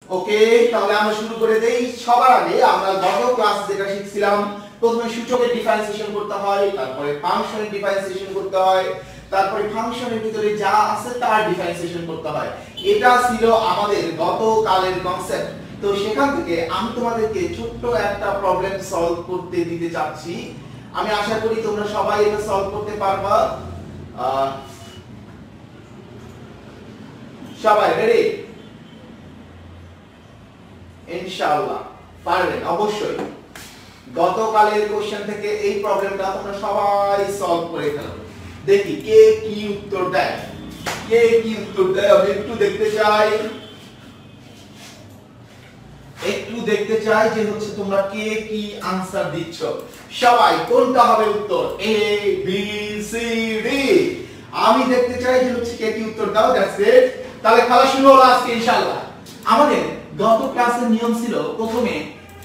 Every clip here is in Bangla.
ওকে, তাহলে আমরা শুরু করে দেই। সবার আগে আমরা গত ক্লাস যেটা শিখছিলাম, প্রথমে সূচকের ডিফারেন্সিয়েশন করতে হয়, তারপরে ফাংশনের ডিফারেন্সিয়েশন করতে হয়, তারপরে ফাংশনের ভিতরে যা আছে তার ডিফারেন্সিয়েশন করতে হয়। এটা ছিল আমাদের গতকালের কনসেপ্ট। তো সেখান থেকে আমি তোমাদেরকে ছোট্ট একটা প্রবলেম সলভ করতে দিতে চাচ্ছি। আমি আশা করি তোমরা সবাই এটা সলভ করতে পারবা। সবাই রেডি? ইনশাআল্লাহ পারবেন অবশ্যই। গতকালের কোশ্চেন থেকে এই প্রবলেমটা তোমরা সবাই সলভ করে ফেলো। দেখি কে কি উত্তর দেয়, কে কি উত্তর দেয় আমি একটু দেখতে চাই, যে হচ্ছে তোমরা কে কি আনসার দিচ্ছ। সবাই কোনটা হবে উত্তর? A B C D. আমি দেখতে চাই যে হচ্ছে কে কি উত্তর দাও। That's it. তাহলে খেলা শুরু হলো আজকে ইনশাআল্লাহ। আমাদের গত ক্লাসের নিয়ম ছিল প্রথমে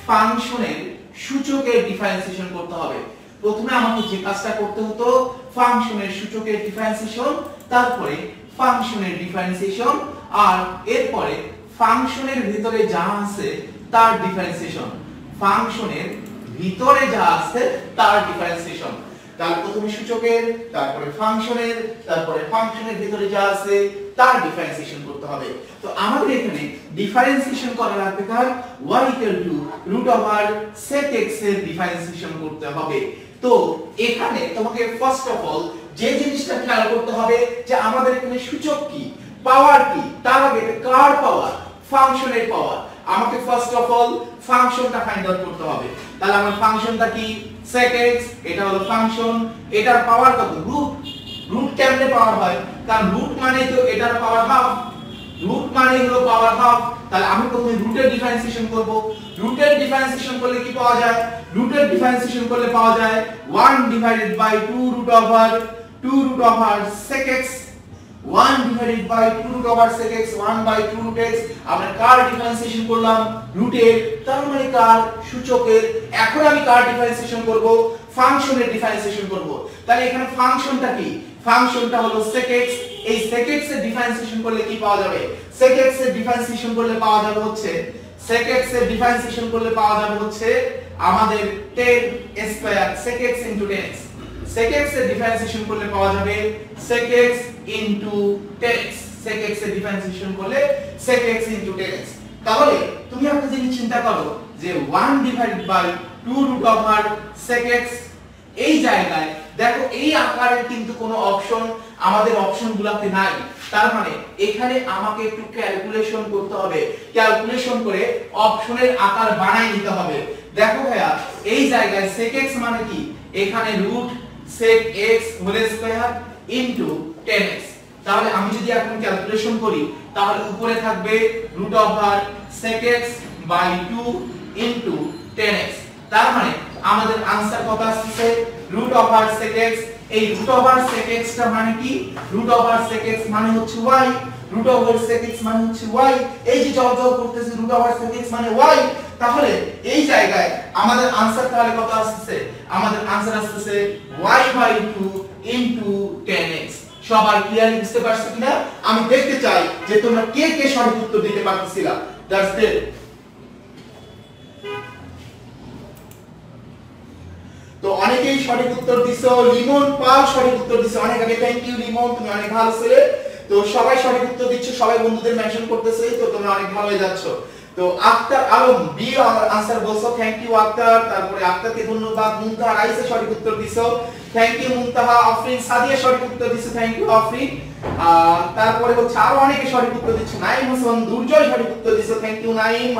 ফাংশনের সূচকের ডিফারেন্সিয়েশন করতে হবে। প্রথমে আমাকে যে কাজটা করতে হতো, ফাংশনের সূচকের ডিফারেন্সিয়েশন, তারপরে ফাংশনের ডিফারেন্সিয়েশন, আর এরপরে ফাংশনের ভিতরে যা আছে তার ডিফারেন্সিয়েশন। ফাংশনের ভিতরে যা আছে তার ডিফারেন্সিয়েশন। তাহলে প্রথমে সূচকের, তারপরে ফাংশনের, তারপরে ফাংশনের ভিতরে যা আছে তার ডিফারেন্সিয়েশন করতে হবে। তো আমাদের এখানে ডিফারেন্সিয়েশন করা লাগবে কার? y sec x এর ডিফারেন্সিয়েশন করতে হবে। তো এখানে তোমাকে ফার্স্ট অফ অল যে জিনিসটা খেয়াল করতে হবে যে আমাদের এখানে সূচক কি, পাওয়ার কি, তার আগে কার পাওয়ার? ফাংশনের পাওয়ার। আমাকে ফার্স্ট অফ অল ফাংশনটা ফাইন্ড আউট করতে হবে। তাহলে আমার ফাংশনটা কি? sec x, এটা হলো ফাংশন। এটার পাওয়ার কত? রুট। রুট কেমনে পাওয়ার হয়? কারণ রুট মানে তো এটার পাওয়ার হাফ। রুট মানে হলো পাওয়ার হাফ। তাহলে আমি প্রথমে রুটের ডিফারেন্সিয়েশন করব। রুটের ডিফারেন্সিয়েশন করলে কি পাওয়া যায়? রুটের ডিফারেন্সিয়েশন করলে পাওয়া যায় 1 divided by 2 root over sec x। 1 divided by 2 root over sec x, 1 by 2 root x। আমরা কার ডিফারেন্সিয়েশন করলাম? রুটের। তার মানে কার? সূচকের। এখন আমি কার ডিফারেন্সিয়েশন করব? ফাংশনের ডিফারেন্সিয়েশন করব। তাহলে এখানে ফাংশনটা কি? ফাংশনটা হলো sec x। এই sec x এর ডিফারেন্সিয়েশন করলে কি পাওয়া যাবে? sec x এর ডিফারেন্সিয়েশন করলে পাওয়া যাবে হচ্ছে sec x এর ডিফারেন্সিয়েশন করলে পাওয়া যাবে হচ্ছে আমাদের 10 square sec x * 10x। sec x এর ডিফারেন্সিয়েশন করলে পাওয়া যাবে sec x * 10x। sec x এর ডিফারেন্সিয়েশন করলে sec x * 10x। তাহলে তুমি একটা জিনিস চিন্তা করো যে 1 divided by 2 root over sec x, এই জায়গায় দেখো এই আকারের কিন্তু কোনো অপশন আমাদের অপশনগুলোতে নাই। তার মানে এখানে আমাকে একটু ক্যালকুলেশন করতে হবে। ক্যালকুলেশন করে অপশনের আকার বানাই নিতে হবে। দেখো ভাইয়া, এই জায়গায় sec x মানে কি? এখানে root sec x whole square into 10x। তাহলে আমি যদি এখন ক্যালকুলেশন করি তাহলে উপরে থাকবে root over sec x by 2 into 10x। তার মানে আমাদের आंसर কত আসছে? Root over sec x। এই রুট ওভার sec x টা মানে কি? রুট ওভার sec x মানে হচ্ছে y। Root over sec x মানে হচ্ছে y। এই যে জব করতেছে রুট ওভার sec x মানে y। তাহলে এই জায়গায় আমাদের आंसर তাহলে কত আসছে? আমাদের आंसर আসছে y বাই 2 ইনটু 10x। সবাই ক্লিয়ারলি বুঝতে পারছো কিনা? আমি দেখতে চাই যে তোমরা কে কে সঠিক উত্তর দিতে পারতেছিলা। That's it. তো অনেকেই সঠিক উত্তর দিছো। লিমন পাল সঠিক উত্তর দিছো। অনেক আগে থ্যাংক ইউ লিমন, তুমি অনেক ভালো ছেলে। তো সবাই সঠিক উত্তর দিচ্ছ, সবাই বন্ধুদের মেনশন করতেছে, তো তোমরা অনেক ভালো হয়ে যাচ্ছ। তো আক্তার আলম বি आंसर বলছো, থ্যাংক ইউ আক্তার। তারপরে আক্তারকে ধন্যবাদ। মুনতাহা রাইসা সঠিক উত্তর দিছো, থ্যাংক ইউ মুনতাহা। আফরিন সাদিয়া সঠিক উত্তর দিছো, থ্যাংক ইউ আফরিন। তারপরে হচ্ছে আরো অনেকে সঠিক উত্তর দিচ্ছ। নাইম হোসেন দুর্জয় সঠিক উত্তর দিছো, থ্যাংক ইউ নাইম।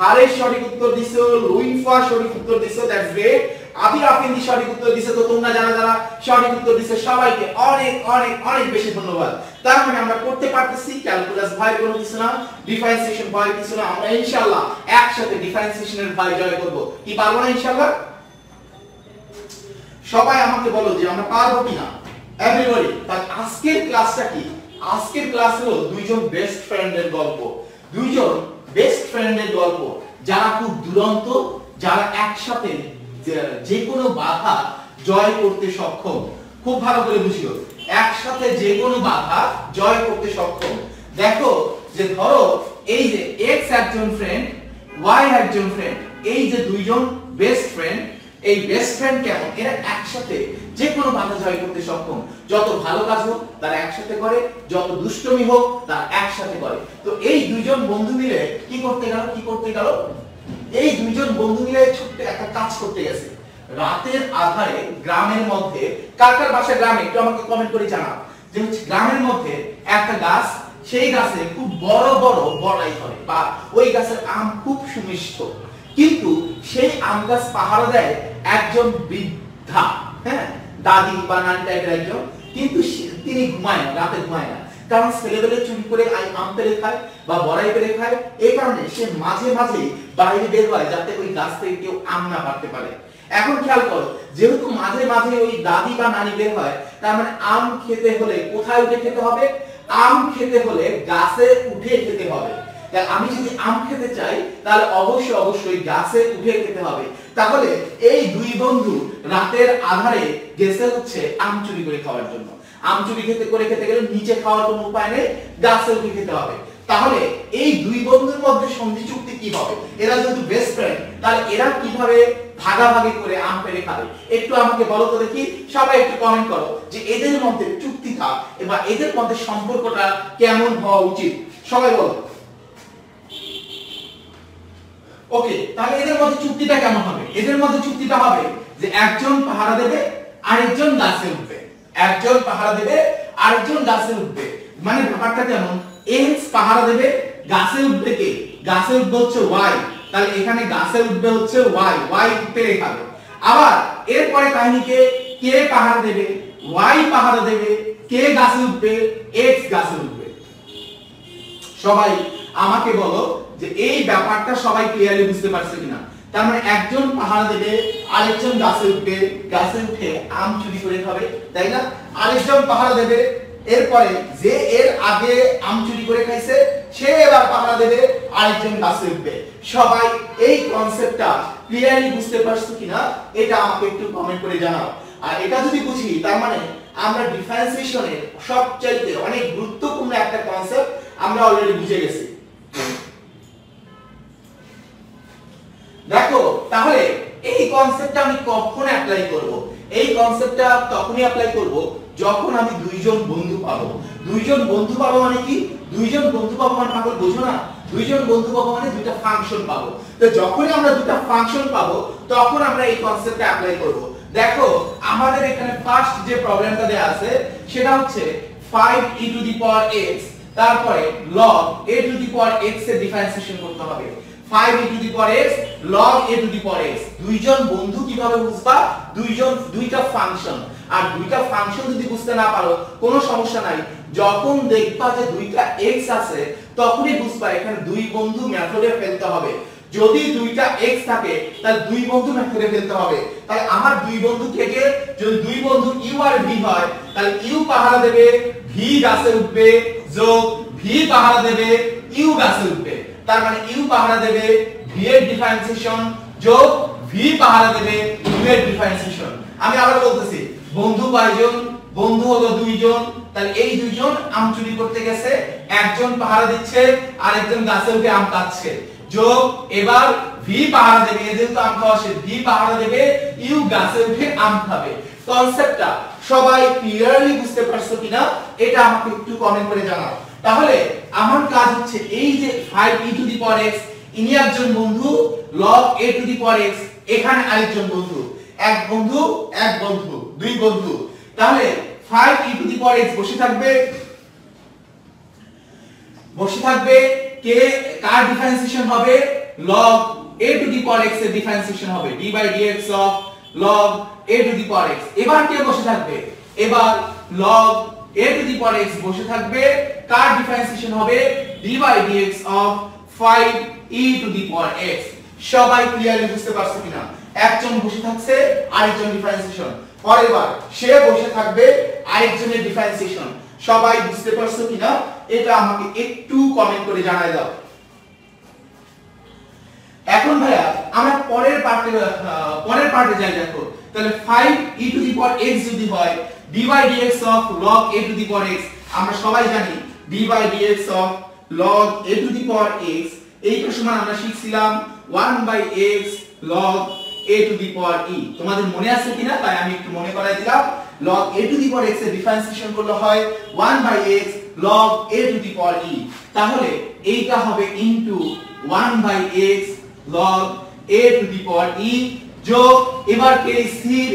হারেশ সঠিক উত্তর দিছো, লুইফা সঠিক উত্তর দিছো, দ্যাটস গ্রেট। আবির আফিন্দি সঠিক উত্তর দিছে। তো তোমরা যারা যারা সঠিক উত্তর দিছে সবাইকে অনেক অনেক অনেক বেশি ধন্যবাদ। তার মানে আমরা করতে পারতেছি ক্যালকুলাস ভয় কোনো কিছু না, ডিফারেন্সিয়েশন ভয় কিছু না। আমরা ইনশাআল্লাহ একসাথে ডিফারেন্সিয়েশনের ভয় জয় করব। কি পারবো না ইনশাআল্লাহ? সবাই আমাকে বলো যে আমরা পারবো কিনা। এভরিবডি। তাহলে আজকের ক্লাসটা কি? আজকের ক্লাস হলো দুইজন বেস্ট ফ্রেন্ডের গল্প। দুইজন বেস্ট ফ্রেন্ডের গল্প যারা খুব দুরন্ত, যারা একসাথে যে কোনো বাধা জয় করতে সক্ষম। খুব ভালো করে বুঝিও, একসাথে যে কোনো বাধা জয় করতে সক্ষম। দেখো যে ধরো এই যে x একজন ফ্রেন্ড, y একজন ফ্রেন্ড, এই যে দুইজন বেস্ট ফ্রেন্ড, এই বেস্ট ফ্রেন্ড কেমন, এরা একসাথে যে কোনো বাধা জয় করতে সক্ষম। যত ভালো কাজ হোক তারা একসাথে করে, যত দুষ্টমি হোক তারা একসাথে করে। তো এই দুইজন বন্ধু মিলে কি করতে গেল, এই দুইজন বন্ধু মিলে ছোট্ট একটা কাজ করতে গেছে। রাতের আধারে গ্রামের মধ্যে, কার কার বাসা গ্রামে একটু আমাকে কমেন্ট করে জানাও, যে গ্রামের মধ্যে একটা গাছ, সেই গাছে খুব বড় বড় বড়াই করে বা ওই গাছের আম খুব সুমিষ্ট, কিন্তু সেই আম গাছ পাহারা দেয় একজন বৃদ্ধা, হ্যাঁ, দাদি বা নানি টাইপের একজন, কিন্তু তিনি ঘুমায় না, রাতে ঘুমায় না, কারণ ছেলেবেলে চুরি করে আম পেড়ে খায় বা বড়াই পেড়ে খায়। এই কারণে সে মাঝে মাঝে বাইরে বের হয় যাতে ওই গাছ থেকে কেউ আম না পাড়তে পারে। এখন খেয়াল করো, যেহেতু মাঝে মাঝে ওই দাদি বা নানি বের হয়, তার মানে আম খেতে হলে কোথায় উঠে খেতে হবে, আম খেতে হলে গাছে উঠে খেতে হবে। তাই আমি যদি আম খেতে চাই তাহলে অবশ্যই গাছে উঠে খেতে হবে। তাহলে এই দুই বন্ধু রাতের আধারে গেছে হচ্ছে আম চুরি করে খাওয়ার জন্য। আম চুরি খেতে গেলে নিচে খাওয়ার কোনো উপায় নেই, গাছে উঠে খেতে হবে। তাহলে এই দুই বন্ধুর মধ্যে সন্ধি চুক্তি কি হবে? এরা যেহেতু বেস্ট ফ্রেন্ড, তাহলে এরা কিভাবে ভাগাভাগি করে আম পেড়ে খাবে একটু আমাকে বলো তো দেখি। সবাই একটু কমেন্ট করো যে এদের মধ্যে চুক্তিটা বা এদের মধ্যে সম্পর্কটা কেমন হওয়া উচিত, সবাই বলো। ওকে, তাহলে এদের মধ্যে চুক্তিটা কেমন হবে? এদের মধ্যে চুক্তিটা হবে যে একজন পাহারা দেবে, আরেকজন গাছে উঠবে। একজন পাহারা দেবে, আরেকজন গাছে উঠবে। মানে ব্যাপারটা কেমন, x পাহারা দেবে, গাছে উঠবে কে? গাছে উঠবে হচ্ছে y, তাহলে এখানে গাছে উঠবে হচ্ছে y পেরে খাবে। আবার এরপরে কাহিনীকে কে পাহারা দেবে, y পাহারা দেবে, কে গাছে উঠবে, x গাছে উঠবে। সবাই আমাকে বলো যে এই ব্যাপারটা সবাই ক্লিয়ারলি বুঝতে পারছে কিনা? তার মানে একজন পাহারা দেবে, আরেকজন গাছে উঠবে, গাছে উঠে আম চুরি করে খাবে, তাই না? আরেকজন পাহারা দেবে, এরপরে যে এর আগে আম চুরি করে খাইছে সে এবার পাহারা দেবে, আরেকজন গাছে উঠবে। সবাই এই কনসেপ্টটা ক্লিয়ারলি বুঝতে পারছো কিনা এটা আমাকে একটু কমেন্ট করে জানাও। আর এটা যদি বুঝি তার মানে আমরা ডিফারেন্সিয়েশনের সবচাইতে অনেক গুরুত্বপূর্ণ একটা কনসেপ্ট আমরা অলরেডি বুঝে গেছি। দেখো, তাহলে এই কনসেপ্টটা আমি কখন অ্যাপ্লাই করব? এই কনসেপ্টটা তখনই অ্যাপ্লাই করব যখন আমি দুইজন বন্ধু পাবো। দুইজন বন্ধু পাবো মানে কি? দুইজন বন্ধু পাবো মানে পাগল বোঝো না? দুইজন বন্ধু পাবো মানে দুইটা ফাংশন পাবো। তো যখনই আমরা দুইটা ফাংশন পাবো তখন আমরা এই কনসেপ্টটা অ্যাপ্লাই করব। দেখো, আমাদের এখানে ফার্স্ট যে প্রবলেমটা দেয়া আছে সেটা হচ্ছে 5e to the power x, তারপরে log a to the power x এর ডিফারেন্সিয়েশন করতে হবে। 5e to the power x log a to the power x। দুইজন বন্ধু কিভাবে বুঝবা? দুইটা ফাংশন। আর দুইটা ফাংশন যদি বুঝতে না পারো কোনো সমস্যা নাই, যখন দেখবা যে দুইটা x আছে তখনই বুঝবা এখানে দুই বন্ধু মেথডে ফেলতে হবে। যদি দুইটা x থাকে তাহলে দুই বন্ধু মেথডে ফেলতে হবে। তাহলে আমার দুই বন্ধু থেকে যদি দুই বন্ধু u আর v হয় তাহলে u পাহারা দেবে, v গাছে উঠবে, যোগ v পাহারা দেবে, u গাছে উঠবে। তার মানে u পাহারা দেবে v এর ডিফারেন্সিয়েশন, যোগ v পাহারা দেবে u এর ডিফারেন্সিয়েশন। আমি আবার বলতেছি, বন্ধু কয়জন? বন্ধু হলো দুইজন। তাহলে এই দুইজন আম চুরি করতে গেছে, একজন পাহারা দিচ্ছে, আরেকজন গাছে উঠে আম কাটছে, যোগ এবার v পাহারা দেবে, যেহেতু আম খাওয়া শেষ, v পাহারা দেবে, u গাছে উঠে আম খাবে। কনসেপ্টটা সবাই ক্লিয়ারলি বুঝতে পারছো কিনা এটা আমাকে একটু কমেন্ট করে জানাও। তাহলে আমার কাজ হচ্ছে এই যে 5e to the power x, ইনি একজন বন্ধু, log a to the power x, এখানে আরেকজন বন্ধু, এক বন্ধু এক বন্ধু, দুই বন্ধু। তাহলে 5e to the power x বসে থাকবে কে কার ডিফারেন্সিয়েশন হবে? log a to the power x এর ডিফারেন্সিয়েশন হবে d by dx of log a to the power x। এবার কে বসে থাকবে? এবার log a to the power x বসে থাকবে, কার ডিফারেন্সিয়েশন হবে? d by dx of 5e to the power x। সবাই ক্লিয়ারলি বুঝতে পারছো কিনা? একজন বসে থাকছে, আরেকজন ডিফারেন্সিয়েশন, পরের বার সে বসে থাকবে, আরেকজনের ডিফারেন্সিয়েশন। সবাই বুঝতে পারছো কিনা এটা আমাকে একটু কমেন্ট করে জানায় দাও। এখন ভাইয়া আমরা পরের পার্টে যাই। দেখো, তাহলে 5e to the power x যদি হয় d by dx of log a to the power x, আমরা সবাই জানি d by dx of log a to the power x, এইটা সমান আমরা শিখছিলাম 1/x log a to the power e। তোমাদের মনে আছে কিনা তাই আমি একটু মনে করাই দিলাম। log a to the power x এর ডিফারেন্সিয়েশন করলে হয় 1/x log a to the power e। তাহলে এইটা হবে into 1/x log a to the power e যোগ এবার কে স্থির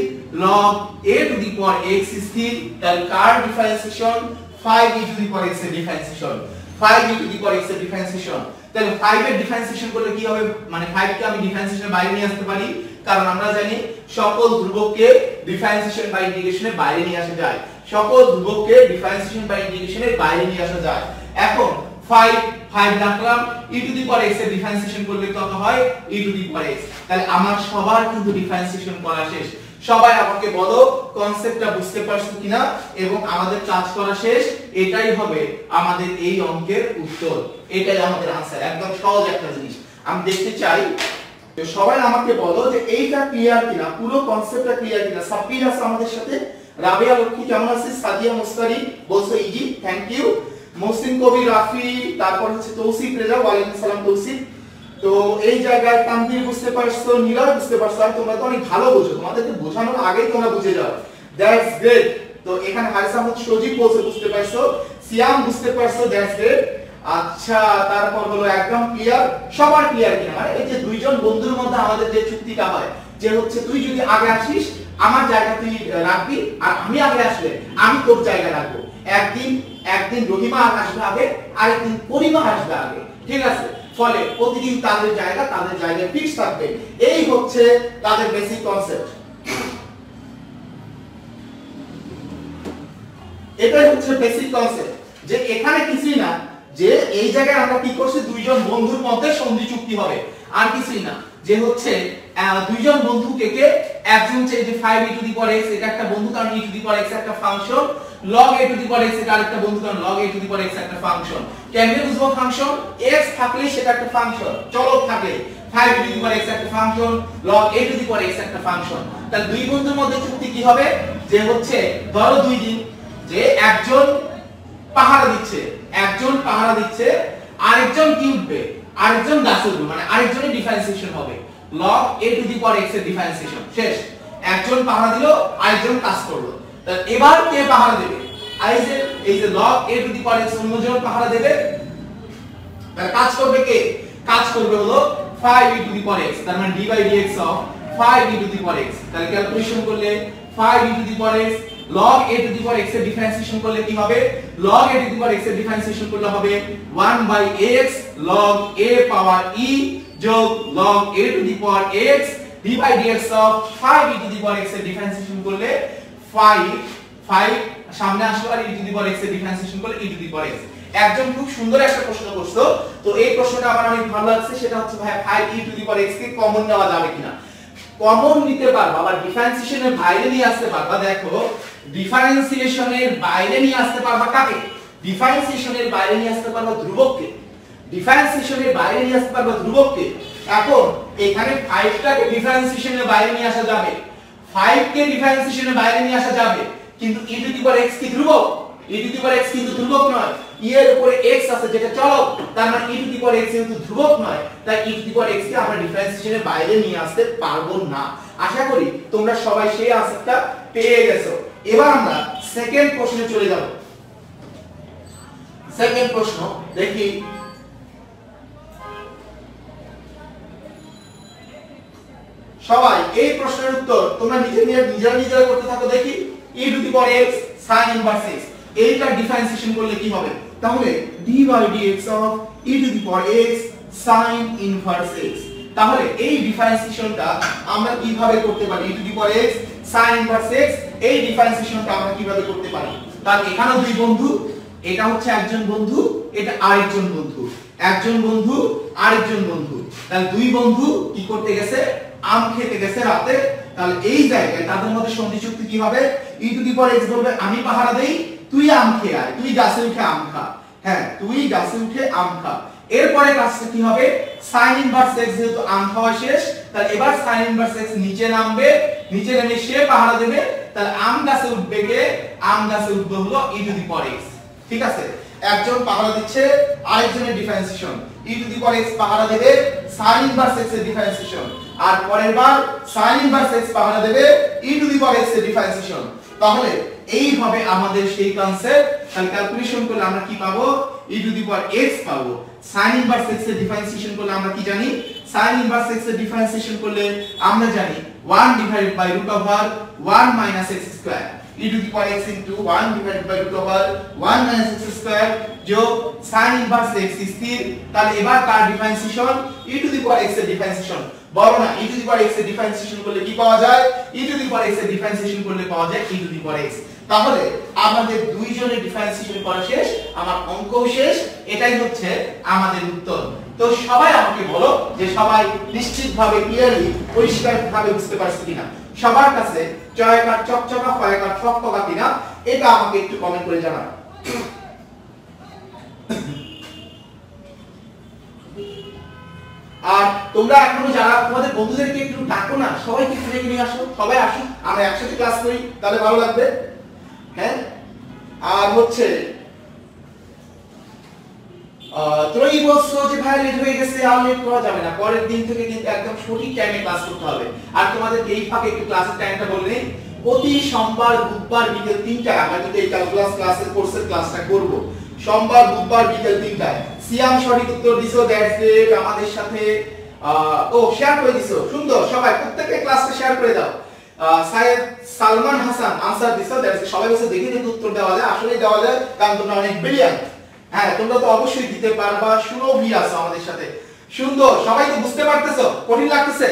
log a to the power x স্থির, তাহলে কার differentiation 5e to the power x এর differentiation, 5e to the power x এর ডিফারেন্সিয়েশন। তাহলে 5 এর ডিফারেন্সিয়েশন করলে কি হবে, মানে 5 কে আমি ডিফারেন্সিয়েশনের বাইরে নিয়ে আসতে পারি, কারণ আমরা জানি সকল ধ্রুবককে ডিফারেন্সিয়েশন বাই ইন্টিগ্রেশনের বাইরে নিয়ে আসা যায়, সকল ধ্রুবককে ডিফারেন্সিয়েশন বাই ইন্টিগ্রেশনের বাইরে নিয়ে আসা যায়। এখন 5 রাখলাম, e to the power x এর ডিফারেন্সিয়েশন করলে কত হয় e to the power x। তাহলে আমার সবার কিন্তু ডিফারেন্সিয়েশন করা শেষ। সবাই আমাকে বলো কনসেপ্টটা বুঝতে পারছো কিনা এবং আমাদের কাজ করা শেষ। এটাই হবে আমাদের এই অঙ্কের উত্তর, এটাই আমাদের आंसर। একদম সহজ একটা জিনিস আমি দেখতে চাই তো সবাই আমাকে বলো যে এইটা ক্লিয়ার কিনা, পুরো কনসেপ্টটা ক্লিয়ার কিনা। সাব্বির আছে আমাদের সাথে, রাবিয়া লক্ষ্মী কেমন আছে, সাদিয়া মুস্তারি বলছো ইজি, থ্যাংক ইউ। মহসিন কবির, রাফি, তারপর হচ্ছে তৌসিফ রেজা, ওয়ালাইকুম সালাম তৌসিফ। তো এই জায়গায় তানভীর বুঝতে পারছো, নীরব বুঝতে পারছো, আর তোমরা তো অনেক ভালো বুঝো, তোমাদেরকে বোঝানোর আগেই তোমরা বুঝে যাও, দ্যাটস গ্রেট। তো এখানে হারিস আহমদ সজীব বলছে বুঝতে পারছো, সিয়াম বুঝতে পারছো, দ্যাটস গ্রেট। আচ্ছা তারপর হলো একদম ক্লিয়ার, সবার ক্লিয়ার কিনা, মানে এই যে দুইজন বন্ধুর মধ্যে আমাদের যে চুক্তিটা হয় যে হচ্ছে তুই যদি আগে আসিস আমার জায়গা তুই রাখবি, আর আমি আগে আসলে আমি তোর জায়গা রাখবো। একদিন রহিমা আসবে আগে, আরেকদিন করিমা আসবে আগে, ঠিক আছে? ফলে প্রতিদিন তাদের জায়গায় ফিক্স থাকবে। এই হচ্ছে তাদের বেসিক কনসেপ্ট, এটাই হচ্ছে বেসিক কনসেপ্ট। যে এখানে কিছুই না, যে এই জায়গায় আমরা কি করছি, দুইজন বন্ধুর মধ্যে সন্ধি চুক্তি হবে, আর কিছুই না। যে হচ্ছে দুইজন বন্ধু কে একজন হচ্ছে যে 5e to the power x, এটা একটা বন্ধু কারণ e to the power x একটা function, log a to the power x এটা আরেকটা বন্ধু কারণ log a to the power x একটা ফাংশন। কেমনে বুঝবো ফাংশন? x থাকলে সেটা একটা ফাংশন, চলক থাকলে 5e to the power x একটা function, log a to the power x একটা ফাংশন। তাহলে দুই বন্ধুর মধ্যে চুক্তি কি হবে, যে হচ্ছে ধরো দুই দিন যে একজন পাহারা দিচ্ছে, আরেকজন কি উঠবে, আরেকজন গাছে উঠবে, মানে আরেকজনের ডিফারেন্সিয়েশন হবে log a to the power x এর ডিফারেন্সিয়েশন শেষ। একজন পাহারা দিল, আরেকজন কাজ করলো, তাহলে এবার কে পাহারা দেবে, এই যে log a to the power x অন্যজন পাহারা দেবে, তাহলে কাজ করবে কে, কাজ করবে হলো 5e to the power x, তার মানে d by dx of 5e to the power x। তাহলে ক্যালকুলেশন করলে 5e to the power x log a to the power x এর ডিফারেন্সিয়েশন করলে কি হবে, log a to the power x এর ডিফারেন্সিয়েশন করলে হবে 1/x log a power e যোগ log a to the power x d by dx of 5e to the power x এর ডিফারেন্সিয়েশন করলে 5 সামনে আসলো, আর e to the power x এর ডিফারেন্সিয়েশন করলে e to the power x। একজন খুব সুন্দর একটা প্রশ্ন করছো, তো এই প্রশ্নটা আমার অনেক ভালো লাগছে, সেটা হচ্ছে ভাই 5e to the power x K common নেওয়া যাবে কিনা। কমন নিতে পারবা, আবার ডিফারেন্সিয়েশনের বাইরে নিয়ে আসতে পারবা। দেখো ডিফারেন্সিয়েশনের বাইরে নিয়ে আসতে পারবা কাকে, ডিফারেন্সিয়েশনের বাইরে নিয়ে আসতে পারবা ধ্রুবককে, ডিফারেন্সিয়েশনের বাইরে নিয়ে আসতে পারবা ধ্রুবককে। এখন এখানে 5 টাকে ডিফারেন্সিয়েশনের বাইরে নিয়ে আসা যাবে, 5 কে ডিফারেন্সিয়েশনের বাইরে নিয়ে আসা যাবে, কিন্তু e to the power x কি ধ্রুবক, e to the power x কিন্তু ধ্রুবক নয়, e এর উপরে x আছে যেটা চলক, তার মানে e to the power x কিন্তু ধ্রুবক নয়, তাই e to the power x কে আমরা ডিফারেন্সিয়েশনের বাইরে নিয়ে আসতে পারবো না। আশা করি তোমরা সবাই সেই আনসারটা পেয়ে গেছো। এবার আমরা সেকেন্ড প্রশ্নে চলে যাব। সেকেন্ড প্রশ্ন দেখি, সবাই এই প্রশ্নের উত্তর তোমরা নিজেরা করতে থাকো। দেখি e to the power x sin inverse x, এইটা ডিফারেন্সিয়েশন করলে কি হবে, তাহলে d by dx of e to the power x sin inverse x। তাহলে এই ডিফারেন্সিয়েশনটা আমরা কিভাবে করতে পারি, e to the power x sin inverse x, এই ডিফারেন্সিয়েশনটা আমরা কিভাবে করতে পারি। তাহলে এখানে দুই বন্ধু, এটা হচ্ছে একজন বন্ধু, এটা আরেকজন বন্ধু, একজন বন্ধু আরেকজন বন্ধু, তাহলে দুই বন্ধু কি করতে গেছে, আম খেতে গেছে রাতে। তাহলে এই জায়গায় তাদের মধ্যে সন্ধি চুক্তি কি হবে, e to the power x বলবে আমি পাহারা দেই, তুই আম খেয়ে আয়, তুই গাছে উঠে আম খা, হ্যাঁ তুই গাছে উঠে আম খা। এরপরে কাজটা কি হবে, sin ইনভার্স x যেহেতু আম খাওয়া শেষ, তাহলে এবার sin ইনভার্স x নিচে নামবে, নিচে নেমে সে পাহারা দেবে, তাহলে আম গাছে উঠবে কে, আম গাছে উঠবে হলো e to the power x, ঠিক আছে? একজন পাহারা দিচ্ছে আরেকজনের differentiation, e to the power x পাহারা দেবে sin ইনভার্স x এর ডিফারেন্সিয়েশন, আর পরের বার sin ইনভার্স x পাহারা দেবে e to the power x এর ডিফারেন্সিয়েশন। তাহলে এইভাবে আমাদের সেই কনসেপ্ট, তাহলে ক্যালকুলেশন করলে আমরা কি পাবো, e to the power x পাবো। sin ইনভার্স x এর ডিফারেন্সিয়েশন করলে আমরা কি জানি, sin ইনভার্স x এর ডিফারেন্সিয়েশন করলে আমরা জানি 1 divided by root over 1 minus x square, e to the power x into 1 divided by root over 1 minus x square যোগ sin ইনভার্স x স্থির। তাহলে এবার কার differentiation, e to the power x এর ডিফারেন্সিয়েশন। বলো না e to the power x এর ডিফারেন্সিয়েশন করলে কি পাওয়া যায়, e to the power x এর ডিফারেন্সিয়েশন করলে পাওয়া যায় e to the power x। তাহলে আমাদের দুইজনের ডিফারেন্সিয়েশন করা শেষ, আমার অঙ্কও শেষ, এটাই হচ্ছে আমাদের উত্তর। তো সবাই আমাকে বলো যে সবাই নিশ্চিতভাবে ক্লিয়ারলি পরিষ্কারভাবে বুঝতে পারছে কিনা, সবার কাছে জয়কার চকচকা ফয়কার ফকফকা কিনা, এটা আমাকে একটু কমেন্ট করে জানাও। আর তোমরা এখনো যারা তোমাদের বন্ধুদেরকে একটু ডাকো না, সবাইকে এখানে নিয়ে আসো, সবাই আসো, আমরা একসাথে ক্লাস করি, তাহলে ভালো লাগবে। হ্যাঁ, আর হচ্ছে তুমি বলছো যে ভাই লেট হয়ে গেছে, আর লেট করা যাবে না, পরের দিন থেকে কিন্তু একদম সঠিক টাইমে ক্লাস করতে হবে। আর তোমাদের এই ফাঁকে একটু ক্লাসের টাইমটা বলে নেই, প্রতি সোমবার বুধবার বিকেল 3টায় আমরা কিন্তু এই ক্যালকুলাস ক্লাসের কোর্সের ক্লাসটা করব। সোমবার বুধবার বিকেল 3টায়। সিয়াম সঠিক উত্তর দিছো, দ্যাটস গ্রেট, আমাদের সাথে ও শেয়ার করে দিছো, সুন্দর, সবাই প্রত্যেকটা ক্লাসটা শেয়ার করে দাও। সাইয়েদ সালমান হাসান আনসার দিছো, দ্যাটস সবাই বসে দেখে দেখে উত্তর দেওয়া যায়, আসলেই দেওয়া যায়, কারণ তোমরা অনেক ব্রিলিয়ান্ট। হ্যাঁ, তোমরা তো অবশ্যই দিতে পারবা, সুরভি আছো আমাদের সাথে, সুন্দর, সবাই তো বুঝতে পারতেছো, কঠিন লাগতেছে।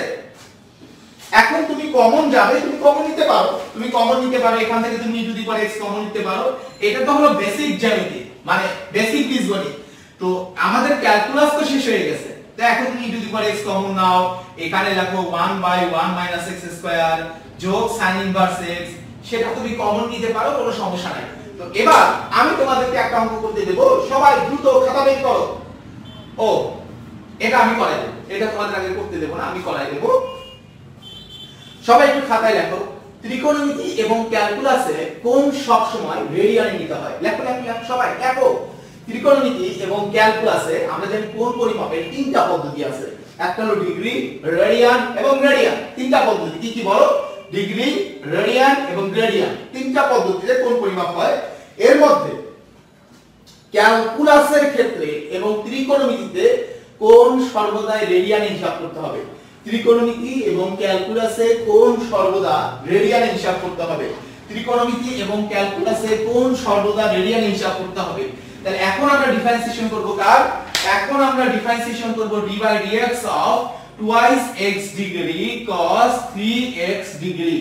এখন তুমি কমন যাবে, তুমি কমন নিতে পারো, তুমি কমন নিতে পারো, এখান থেকে তুমি e to the power x common নিতে পারো। এটা তো হলো বেসিক জ্যামিতি, মানে বেসিক বীজগণিত। তো আমাদের ক্যালকুলাস তো শেষ হয়ে গেছে, তো এখন তুমি e to the power x common নাও, এখানে লেখো 1 বাই 1 মাইনাস x স্কয়ার যোগ sin ইনভার্স x, সেটা তুমি কমন নিতে পারো, কোনো সমস্যা নাই। তো এবার আমি তোমাদেরকে একটা অঙ্ক করতে দেব, সবাই দ্রুত খাতা বের করো। ও, এটা আমি করাই দেব, এটা তোমাদের আগে করতে দেব না, আমি করাই দেব। সবাই একটু খাতায় লেখো, ত্রিকোণমিতি এবং ক্যালকুলাসে কোণ সব সময় রেডিয়ানে নিতে হয়। লেখো লেখো লেখো, সবাই লেখো। ত্রিকোণমিতি এবং ক্যালকুলাসে আমরা জানি কোণ পরিমাপের তিনটা পদ্ধতি আছে, একটা হলো ডিগ্রি, রেডিয়ান এবং গ্রেডিয়ান। তিনটা পদ্ধতি কি কি বলো, ডিগ্রি, রেডিয়ান এবং গ্রেডিয়ান, তিনটা পদ্ধতিতে কোণ পরিমাপ হয়। এর মধ্যে ক্যালকুলাসের ক্ষেত্রে এবং ত্রিকোণমিতিতে কোণ সর্বদাই রেডিয়ানে হিসাব করতে হবে। ত্রিকোণমিতি এবং ক্যালকুলাসে কোণ সর্বদা রেডিয়ানে হিসাব করতে হবে। ত্রিকোণমিতি এবং ক্যালকুলাসে কোণ সর্বদা রেডিয়ানে হিসাব করতে হবে। তাহলে এখন আমরা ডিফারেন্সিয়েশন করব কার, এখন আমরা ডিফারেন্সিয়েশন করব d by dx of twice x degree cos 3x degree।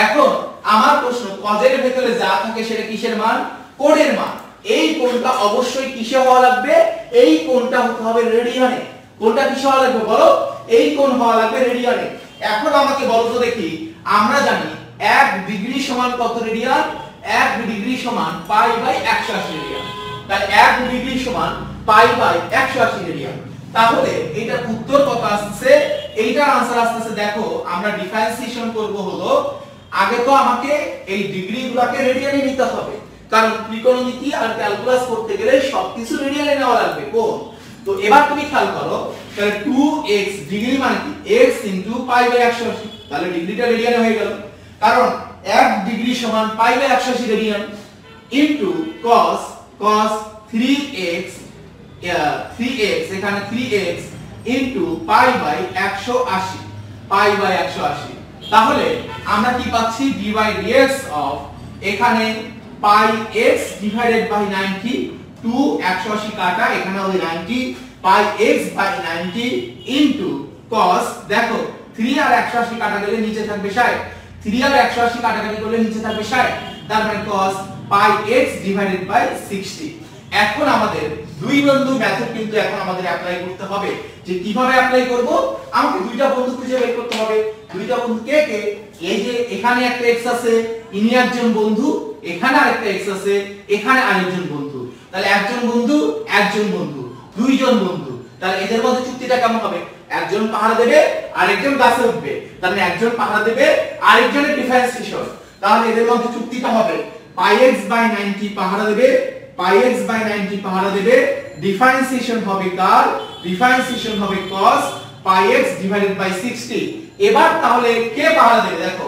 এখন আমার প্রশ্ন, cos এর ভেতরে যা থাকে সেটা কিসের মান, কোণের মান। এই কোণটা অবশ্যই কিসে হওয়া লাগবে, এই কোণটা হতে হবে রেডিয়ানে। কোণটা কিসে হওয়া লাগবে বলো, এই কোণ হওয়া লাগবে রেডিয়ানে। এখন আমাকে বলো তো দেখি, আমরা জানি 1 ডিগ্রি সমান কত রেডিয়ান, 1 ডিগ্রি সমান পাই বাই 180 রেডিয়ান। তাহলে 1 ডিগ্রি সমান পাই বাই 180 রেডিয়ান। তাহলে এটার উত্তর কত আসছে, এইটার आंसर আসছে, দেখো আমরা ডিফারেন্সিয়েশন করব হলো, আগে তো আমাকে এই ডিগ্রিগুলোকে রেডিয়ানে নিতে হবে, কারণ ত্রিকোণমিতি আর ক্যালকুলাস করতে গেলে সবকিছু রেডিয়ানে নেওয়া লাগবে কোণ। তো এবার তুমি খেয়াল করো, তাহলে 2x ডিগ্রি মানে কি, x পাই বাই 180, তাহলে ডিগ্রিটা রেডিয়ানে হয়ে গেল, কারণ 1 ডিগ্রি সমান pi by 180 radian into cos 3x এখানে 3x into pi by 180, pi by 180। তাহলে আমরা কি পাচ্ছি, d by dx of এখানে পাই x ডিভাইডেড বাই 90, 2 180 কাটা, এখানে হবে 90, পাই x বাই 90 ইনটু cos, দেখো 3 আর 180 কাটা গেলে নিচে থাকবে 60, 3 আর 180 কাটাকাটি করলে নিচে থাকবে 60, তার মানে cos pi x divided by 60। এখন আমাদের দুই বন্ধু মেথড কিন্তু এখন আমাদের অ্যাপ্লাই করতে হবে, যে কিভাবে অ্যাপ্লাই করব, আমাকে দুইটা বন্ধু খুঁজে বের করতে হবে। দুইটা বন্ধু কে কে, এই যে এখানে একটা x আছে, ইনি একজন বন্ধু, এখানে আরেকটা x আছে, এখানে আরেকজন বন্ধু। তাহলে একজন বন্ধু, একজন বন্ধু, দুইজন বন্ধু। তাহলে এদের মধ্যে চুক্তিটা কেমন হবে, একজন পাহারা দেবে আরেকজন গাছে উঠবে, তাহলে একজন পাহারা দেবে আরেকজনের ডিফারেন্সিয়েশন। তাহলে এদের মধ্যে চুক্তিটা হবে পাই x বাই 90 পাহারা দেবে, পাই এক্স বাই 90 পাহারা দেবে, ডিফারেন্সিয়েশন হবে কার? ডিফারেন্সিয়েশন হবে cos pi x divided by 60। এবার তাহলে কে পাহারা দেবে? দেখো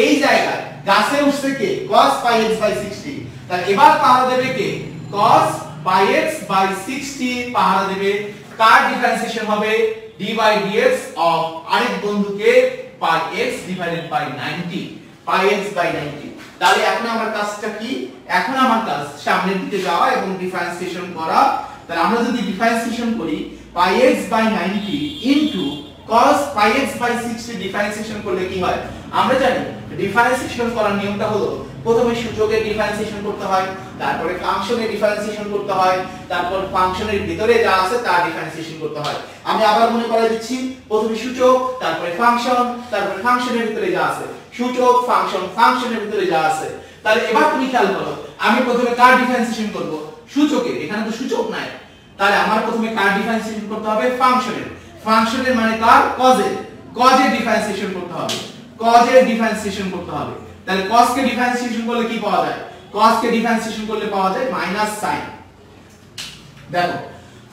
এই জায়গায় গাছে উঠছে কে? cos pi x by 60। তাহলে এবার পাহারা দেবে কে? cos পাই এক্স বাই 60 পাহারা দেবে। কার ডিফারেন্সিয়েশন হবে? d বাই dx অফ আরেক বন্ধুকে pi x divided by 90, pi x by 90। তাহলে এখন আমার কাজটা কি? এখন আমার কাজ সামনের দিকে যাওয়া এবং ডিফারেন্সিয়েশন করা। তাহলে আমরা যদি ডিফারেন্সিয়েশন করি pi x by 90 into cos pi x by 60 differentiation করলে কি হয়? আমরা জানি ডিফারেন্সিয়েশন করার নিয়মটা হলো প্রথমে সূচকের ডিফারেন্সিয়েশন করতে হয়, তারপরে ফাংশনের ডিফারেন্সিয়েশন করতে হয়, তারপর ফাংশনের ভিতরে যা আছে তার ডিফারেন্সিয়েশন করতে হয়। আমি আবার মনে করাই দিচ্ছি, প্রথমে সূচক, তারপরে ফাংশন, তারপরে ফাংশনের ভিতরে যা আছে, সূচক ফাংশন ফাংশনের ভিতরে যা আছে। তাহলে এবার তুমি খেয়াল করো, আমি প্রথমে কার ডিফারেন্সিয়েশন করব? সূচকের। এখানে তো সূচক নাই, তাহলে আমার প্রথমে কার ডিফারেন্সিয়েশন করতে হবে? ফাংশনের। ফাংশনের মানে কার? কজের। কজের ডিফারেন্সিয়েশন করতে হবে, কজের ডিফারেন্সিয়েশন করতে হবে। তাহলে cos কে ডিফারেন্সিয়েশন করলে কি পাওয়া যায়? cos কে ডিফারেন্সিয়েশন করলে পাওয়া যায় মাইনাস sin। দেখো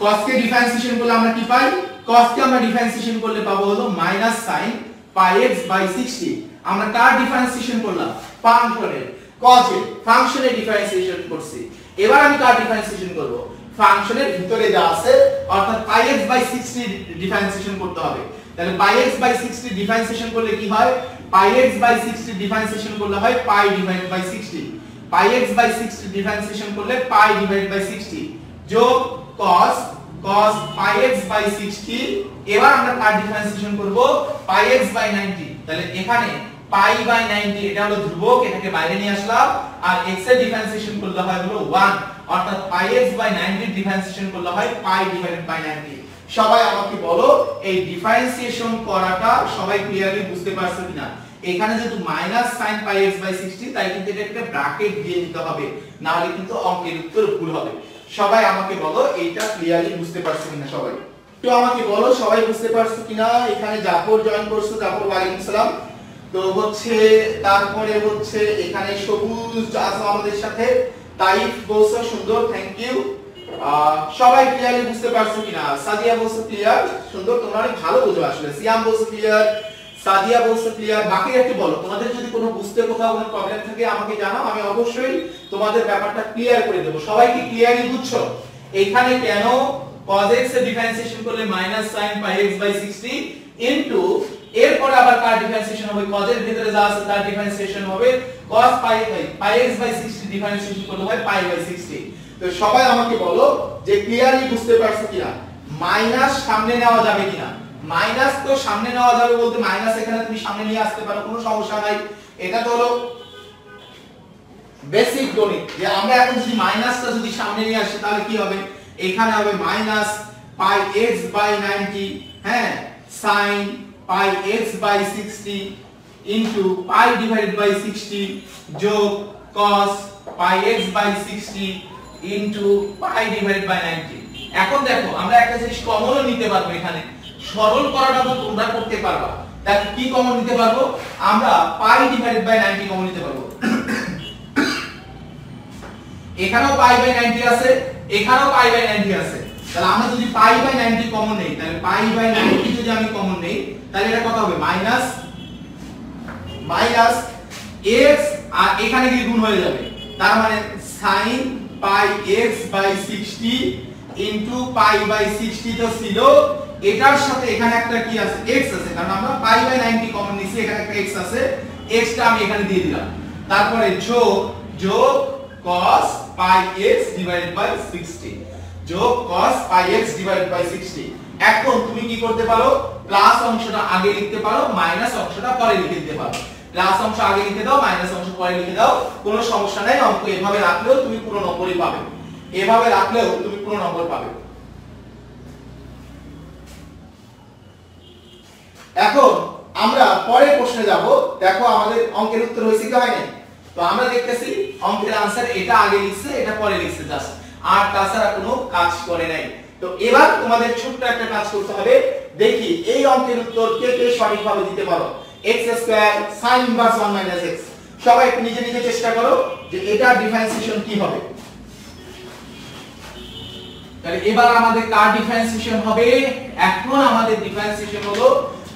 cos কে ডিফারেন্সিয়েশন করলে আমরা কি পাই? cos কে আমরা ডিফারেন্সিয়েশন করলে পাবো হলো minus sin pi x by 60। আমরা কার ডিফারেন্সিয়েশন করলাম? ফাংশনের। cos এর ফাংশনের ডিফারেন্সিয়েশন করছি। এবার আমি কার ডিফারেন্সিয়েশন করব? ফাংশনের ভিতরে যা আছে, অর্থাৎ পাই x বাই 60 ডিফারেন্সিয়েশন করতে হবে। তাহলে পাই x বাই 60 ডিফারেন্সিয়েশন করলে কি হয়? পাই x বাই 60 ডিফারেন্সিয়েশন করলে হয় pi divided by 60। Pi x by 60 differentiation করলে পাই ডিভাইডেড বাই 60 যোগ cos পাই x বাই 60। এবার আমরা কার ডিফারেন্সিয়েশন করব? পাই x বাই 90। তাহলে এখানে পাই বাই 90 এটা হলো ধ্রুবক, এটাকে বাইরে নিয়ে আসলাম, আর x এর ডিফারেন্সিয়েশন করলে হয় হলো 1, অর্থাৎ পাই x বাই 90 ডিফারেন্সিয়েশন করলে হয় পাই ডিভাইডেড বাই 90। সবাই আমাকে বলো এই ডিফারেন্সিয়েশন করাটা সবাই ক্লিয়ারলি বুঝতে পারছো কিনা? এখানে যেহেতু minus sin pi x by 60, তাই কিন্তু এটা একটা ব্র্যাকেট দিয়ে দিতে হবে, না হলে কিন্তু অঙ্কের উত্তর ভুল হবে। সবাই আমাকে বলো এইটা ক্লিয়ারলি বুঝতে পারছো কিনা? সবাই তো আমাকে বলো সবাই বুঝতে পারছো কিনা? এখানে জাফর জয়েন করছো, জাফর ওয়ালাইকুম সালাম। তো হচ্ছে তারপরে হচ্ছে এখানে সবুজ আছে আমাদের সাথে, তাইফ বলছো সুন্দর, থ্যাংক ইউ। সবাই ক্লিয়ারলি বুঝতে পারছো কিনা? সাদিয়া বলছো ক্লিয়ার, সুন্দর, তোমরা অনেক ভালো বুঝো আসলে। সিয়াম বলছো ক্লিয়ার, সাদিয়া বলছো ক্লিয়ার। বাকিরা একটু বলো, তোমাদের যদি কোনো বুঝতে কোথাও কোনো প্রবলেম থাকে আমাকে জানাও, আমি অবশ্যই তোমাদের ব্যাপারটা ক্লিয়ার করে দেব। সবাই কি ক্লিয়ারলি বুঝছো? এখানে কেন cos x এর ডিফারেন্সিয়েশন করলে minus sin pi x by 60 into এরপরে আবার কার ডিফারেন্সিয়েশন হবে? cos এর ভিতরে যা আছে তার ডিফারেন্সিয়েশন হবে cos pi x by 60 differentiation করলে হয় পাই বাই 60। তো সবাই আমাকে বলো যে ক্লিয়ারলি বুঝতে পারছো কিনা? মাইনাস সামনে নেওয়া যাবে কিনা? মাইনাস তো সামনে নেওয়া যাবে বলতে মাইনাস এখানে তুমি সামনে নিয়ে আসতে পারো, কোনো সমস্যা নাই। এটা তো হলো বেসিক গণিত, যে আমরা এখন যদি মাইনাসটা যদি সামনে নিয়ে আসি তাহলে কি হবে? এখানে হবে মাইনাস পাই x বাই 90, হ্যাঁ, sin pi x by 60 into pi divided by 60 যোগ cos pi x by 60 into pi divided by 90। এখন দেখো আমরা একটা জিনিস কমনও নিতে পারবো, এখানে সরল করাটা তো তোমরা করতে পারবা। দেখো কি কমন নিতে পারবো? আমরা পাই ডিভাইডেড বাই 90 কমন নিতে পারবো। এখানেও পাই বাই 90 আছে, এখানেও পাই বাই 90 আছে। তাহলে আমরা যদি পাই বাই 90 কমন নেই, তাহলে পাই বাই 90 যদি আমি কমন নেই, তাহলে এটা কত হবে? মাইনাস x, আর এখানে কি গুণ হয়ে যাবে, তার মানে sin pi x by 60 into pi by 60 তো ছিল, এটার সাথে এখানে একটা কি আছে? x আছে, কারণ আমরা পাই বাই 90 কমন নিছি, এখানে একটা x আছে, x টা আমি এখানে দিয়ে দিলাম। তারপরে যোগ cos pi x divided by 60 যোগ cos pi x divided by 60। এখন তুমি কি করতে পারো? প্লাস অংশটা আগে লিখতে পারো, মাইনাস অংশটা পরে লিখে দিতে পারো। প্লাস অংশ আগে লিখে দাও, মাইনাস অংশ পরে লিখে দাও, কোনো সমস্যা নাই। অঙ্ক এভাবে রাখলেও তুমি পুরো নম্বরই পাবে, এভাবে রাখলেও তুমি পুরো নম্বর পাবে। এখন আমরা পরের প্রশ্নে যাব। দেখো আমাদের অঙ্কের উত্তর হয়েছে কি হয়নি? তো আমরা দেখতেছি অঙ্কের आंसर এটা আগে লিখছে, এটা পরে লিখছে, জাস্ট আর তাছাড়া কোনো কাজ করে নাই। তো এবার তোমাদের ছোট্ট একটা কাজ করতে হবে, দেখি এই অঙ্কের উত্তর কে কে সঠিকভাবে দিতে পারো। x² sin ইনভার্স 1 - x, সবাই একটু নিজে নিজে চেষ্টা করো যে এটা ডিফারেন্সিয়েশন কি হবে। তাহলে এবার আমাদের কার ডিফারেন্সিয়েশন হবে, এখন আমাদের ডিফারেন্সিয়েশন হলো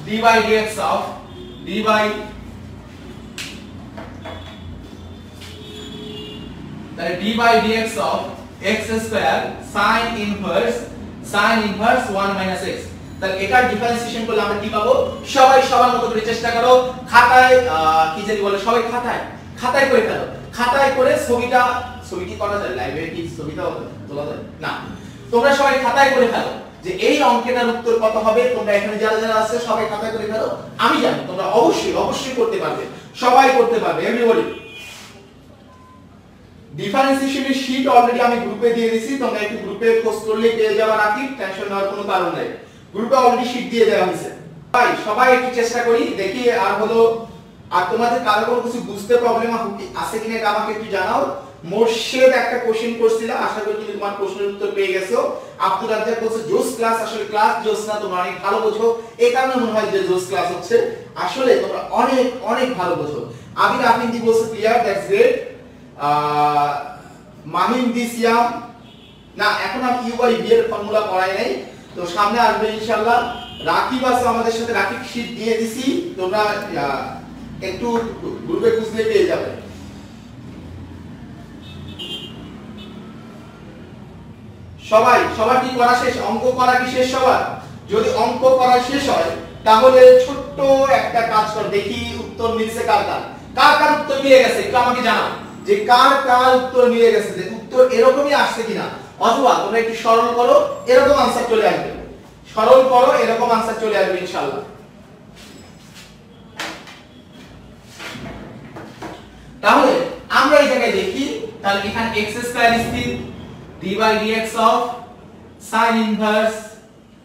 d by dx of d by তাহলে d by dx of x square sin inverse 1 minus x। তাহলে এটার ডিফারেন্সিয়েশন করলে আমরা কি পাবো, সবাই সবার মতো করে চেষ্টা করো, খাতায় কি জানি বলে, সবাই খাতায় করে ফেলো, খাতায় করে ছবিটি করা যায়, লাইব্রেরি কি ছবিটা তোলা যায় না, তোমরা সবাই খাতায় করে ফেলো যে এই অঙ্কটার উত্তর কত হবে। তোমরা এখানে যারা যারা আছে সবাই খাতায় করে ফেলো, আমি জানি তোমরা অবশ্যই করতে পারবে, সবাই করতে পারবে, এভরিবডি। ডিফারেন্সিয়েশনের শীট অলরেডি আমি গ্রুপে দিয়ে দিয়েছি, তোমরা একটু গ্রুপে খোঁজ করলে পেয়ে যাবে, নাকি টেনশন নেওয়ার কোনো কারণ নাই, গ্রুপে অলরেডি শীট দিয়ে দেওয়া হয়েছে। সবাই একটু চেষ্টা করি দেখি, আর তোমাদের কারো কোনো কিছু বুঝতে প্রবলেম আছে কিনা এটা আমাকে একটু জানাও। মোর্শেদ একটা কোশ্চেন করছিল, আশা করি তুমি তোমার প্রশ্নের উত্তর পেয়ে গেছো। আব্দুল রাজ্জাক বলছে জোস ক্লাস, আসলে ক্লাস জোস না, তোমরা অনেক ভালো বোঝো, এই কারণে মনে হয় যে জোস ক্লাস হচ্ছে, আসলে তোমরা অনেক ভালো বোঝো। আবির আফিন্দি বলছে ক্লিয়ার, দ্যাটস গ্রেট। মাহিম দি সিয়াম, না এখন আমি ইউ বাই বি এর ফর্মুলা পড়াই নাই, তো সামনে আসবে ইনশাআল্লাহ। রাকিব আছে আমাদের সাথে, রাকিব শীট দিয়ে দিছি, তোমরা একটু গ্রুপে খুঁজলে পেয়ে যাবে। সবার কি করা শেষ, অঙ্ক করা কি শেষ সবার? যদি অঙ্ক করা শেষ হয় তাহলে ছোট্ট একটা কাজ কর, দেখি উত্তর মিলছে কার উত্তর মিলে গেছে, একটু আমাকে জানাও যে কার উত্তর মিলে গেছে, যে উত্তর এরকমই আসছে কিনা, অথবা তোমরা একটু সরল করো, এরকম आंसर চলে আসবে, সরল করো এরকম आंसर চলে আসবে ইনশাআল্লাহ। তাহলে আমরা এই জায়গায় দেখি, তাহলে এখানে x স্কয়ার স্থির, d by dx of sin inverse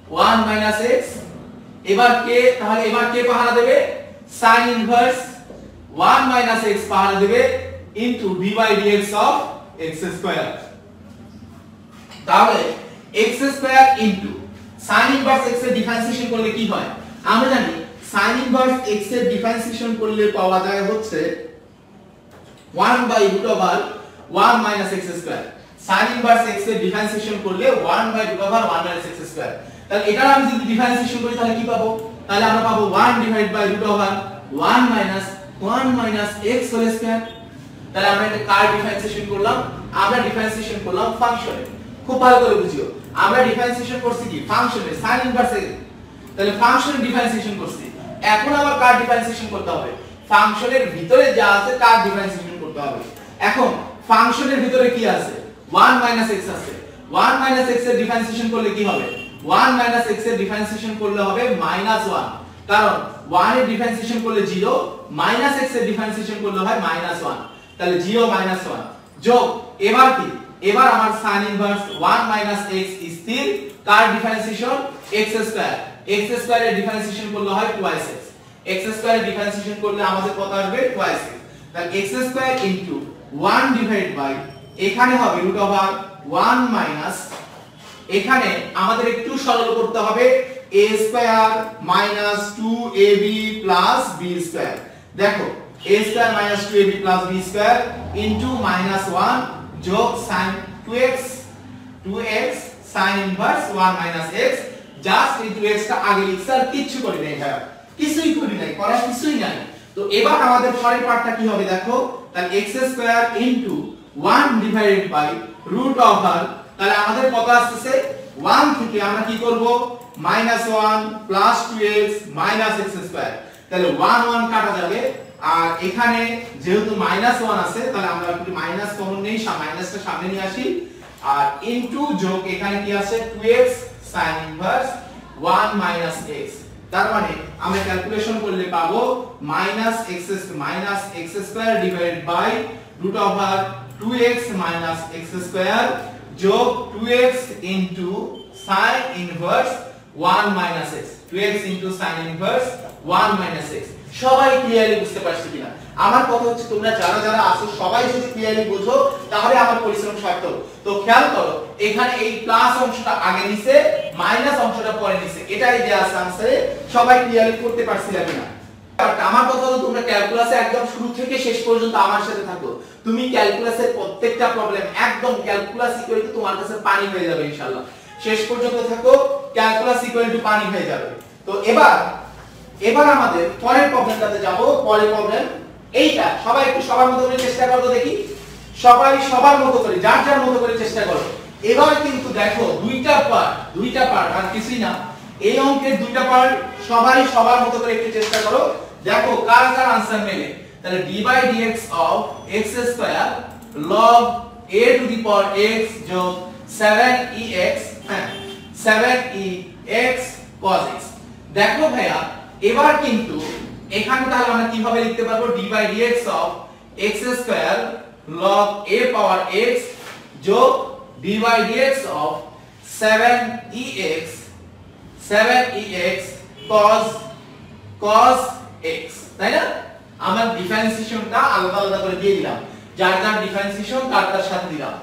1 minus x, তাহলে এবার কে পাহারা দেবে, sin inverse 1 minus x পাহারা দেবে into d by dx of x square। তাহলে x square into sin inverse x এর ডিফারেন্সিয়েশন করলে কি হয়, আমরা জানি sin inverse x এর ডিফারেন্সিয়েশন করলে পাওয়া যায় হচ্ছে 1 by root over 1 minus x square। sin inverse x এর ডিফারেন্সিয়েশন করলে 1 by root over 1 minus x square। তাহলে এটার আমি যদি ডিফারেন্সিয়েশন করি তাহলে কি পাবো, তাহলে আমরা পাবো 1 divided by root over 1 minus x whole square। তাহলে আমরা এটা কার ডিফারেন্সিয়েশন করলাম, আমরা ডিফারেন্সিয়েশন করলাম ফাংশনে, খুব ভালো করে বুঝিও, আমরা ডিফারেন্সিয়েশন করছি কি ফাংশনে, sin inverse x, তাহলে ফাংশনের ডিফারেন্সিয়েশন করছি, এখন আবার কার ডিফারেন্সিয়েশন করতে হবে, ফাংশনের ভিতরে যা আছে কার ডিফারেন্সিয়েশন করতে হবে। এখন ফাংশনের ভিতরে কি আছে, 1 minus x আছে, 1 minus x এর ডিফারেন্সিয়েশন করলে কি হবে, 1 minus x এর ডিফারেন্সিয়েশন করলে হবে -1, কারণ 1 এর ডিফারেন্সিয়েশন করলে 0, minus x এর ডিফারেন্সিয়েশন করলে হয় -1, তাহলে 0 -1 যোগ, এবার কি, এবার আমার sin ইনভার্স 1 minus x স্থির, কার ডিফারেন্সিয়েশন x স্কয়ার এর ডিফারেন্সিয়েশন করলে হয় 2x, x স্কয়ার এর ডিফারেন্সিয়েশন করলে আমাদের কত আসবে 2x, তাহলে x square into 1 divide by, এখানে হবে রুট ওভার 1 মাইনাস, এখানে আমাদের একটু সরল করতে হবে, a square minus 2ab plus b square. দেখো a square minus 2ab plus b square into -1 যোগ sin 2x sin inverse 1 minus x, just এই 2x টা আগে লিখছি আর কিচ্ছু করি নাই ভাই, কিছুই করি নাই, করার কিছুই নাই। তো এবার আমাদের পরের পার্টটা কি হবে দেখো, তাহলে x square into 1 divided by root over, তাহলে আমাদের কত আসছে 1 থেকে আমরা কি করব -1 plus 2x minus x square, তাহলে 1 কাটা যাবে, আর এখানে যেহেতু -1 আছে তাহলে আমরা একটু মাইনাস কমন নেই, মাইনাসটা সামনে নিয়ে আসি, আর ইনটু যোগ এখানে কি আছে 2x sin inverse 1 minus x, তার মানে আমরা ক্যালকুলেশন করলে পাবো -x square divided by root over 2x minus x square যোগ 2x into sin inverse 1 minus x, 2x into sin inverse 1 minus x। সবাই ক্লিয়ারলি বুঝতে পারছো কিনা? আমার কথা হচ্ছে তোমরা যারা যারা আছো সবাই যদি ক্লিয়ারলি বুঝো তাহলে আমার পরিশ্রম সার্থক। তো খেয়াল করো এখানে এই প্লাস অংশটা আগে নিছে, মাইনাস অংশটা পরে নিছে, এটাই দেয়া আছে আনসারে। সবাই ক্লিয়ারলি করতে পারছিলা কিনা? আমার কথা হলো তোমরা ক্যালকুলাসে একদম শুরু থেকে শেষ পর্যন্ত আমার সাথে থাকো। তুমি ক্যালকুলাসের প্রত্যেকটা প্রবলেম একদম ক্যালকুলাস ইকুয়াল টু তোমার কাছে পানি হয়ে যাবে ইনশাআল্লাহ। শেষ পর্যন্ত থাকো, ক্যালকুলাস ইকুয়াল টু পানি হয়ে যাবে। তো এবার আমাদের পরের প্রবলেমটাতে যাব। পরের প্রবলেম এইটা, সবাই একটু সবার মতো করে চেষ্টা করো দেখি, সবাই সবার মতো করে যার যার মতো করে চেষ্টা করো। এবার কিন্তু দেখো দুইটা পার্ট আর কিছুই না, এই অঙ্কের দুইটা পার্ট সবাই সবার মতো করে একটু চেষ্টা করো, দেখো কার কার आंसर মেলে। তাহলে d/dx of x square log a to the power x যোগ 7ex 7ex cos x। দেখো ভাইয়া এবার কিন্তু এখানে তাহলে আমরা কিভাবে লিখতে পারবো, d/dx of x square log a power x যোগ d/dx of 7ex cos x, তাই না? আমরা ডিফারেন্সিয়েশনটা আলাদা আলাদা করে দিয়ে দিলাম, যার যার ডিফারেন্সিয়েশন তার তার সাথে দিলাম।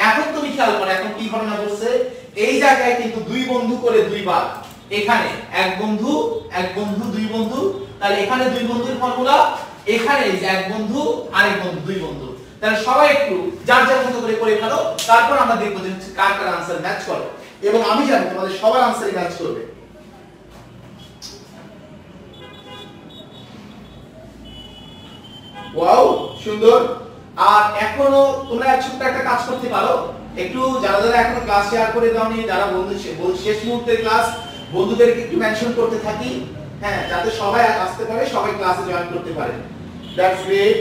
এখন তুমি খেয়াল করো এখন কি ঘটনা ঘটছে, এই জায়গায় কিন্তু দুই বন্ধু করে দুইবার, এখানে এক বন্ধু দুই বন্ধু, তাহলে এখানে দুই বন্ধুর ফর্মুলা, এখানে এই যে এক বন্ধু আরেক বন্ধু দুই বন্ধু, তাহলে সবাই একটু যার যার মতো করে করে ফেলো, তারপর আমরা দেখবো যে কার কার आंसर ম্যাচ করে, এবং আমি জানি তোমাদের সবার आंसर ম্যাচ করবে। ওয়াও সুন্দর। আর এখনো তোমরা ছোট্ট একটা কাজ করতে পারো, একটু যারা যারা এখনো ক্লাস শেয়ার করে দাওনি, যারা বন্ধু শেষ মুহূর্তের ক্লাস, বন্ধুদেরকে একটু মেনশন করতে থাকি, হ্যাঁ, যাতে সবাই আসতে পারে, সবাই ক্লাসে জয়েন করতে পারে। That's great.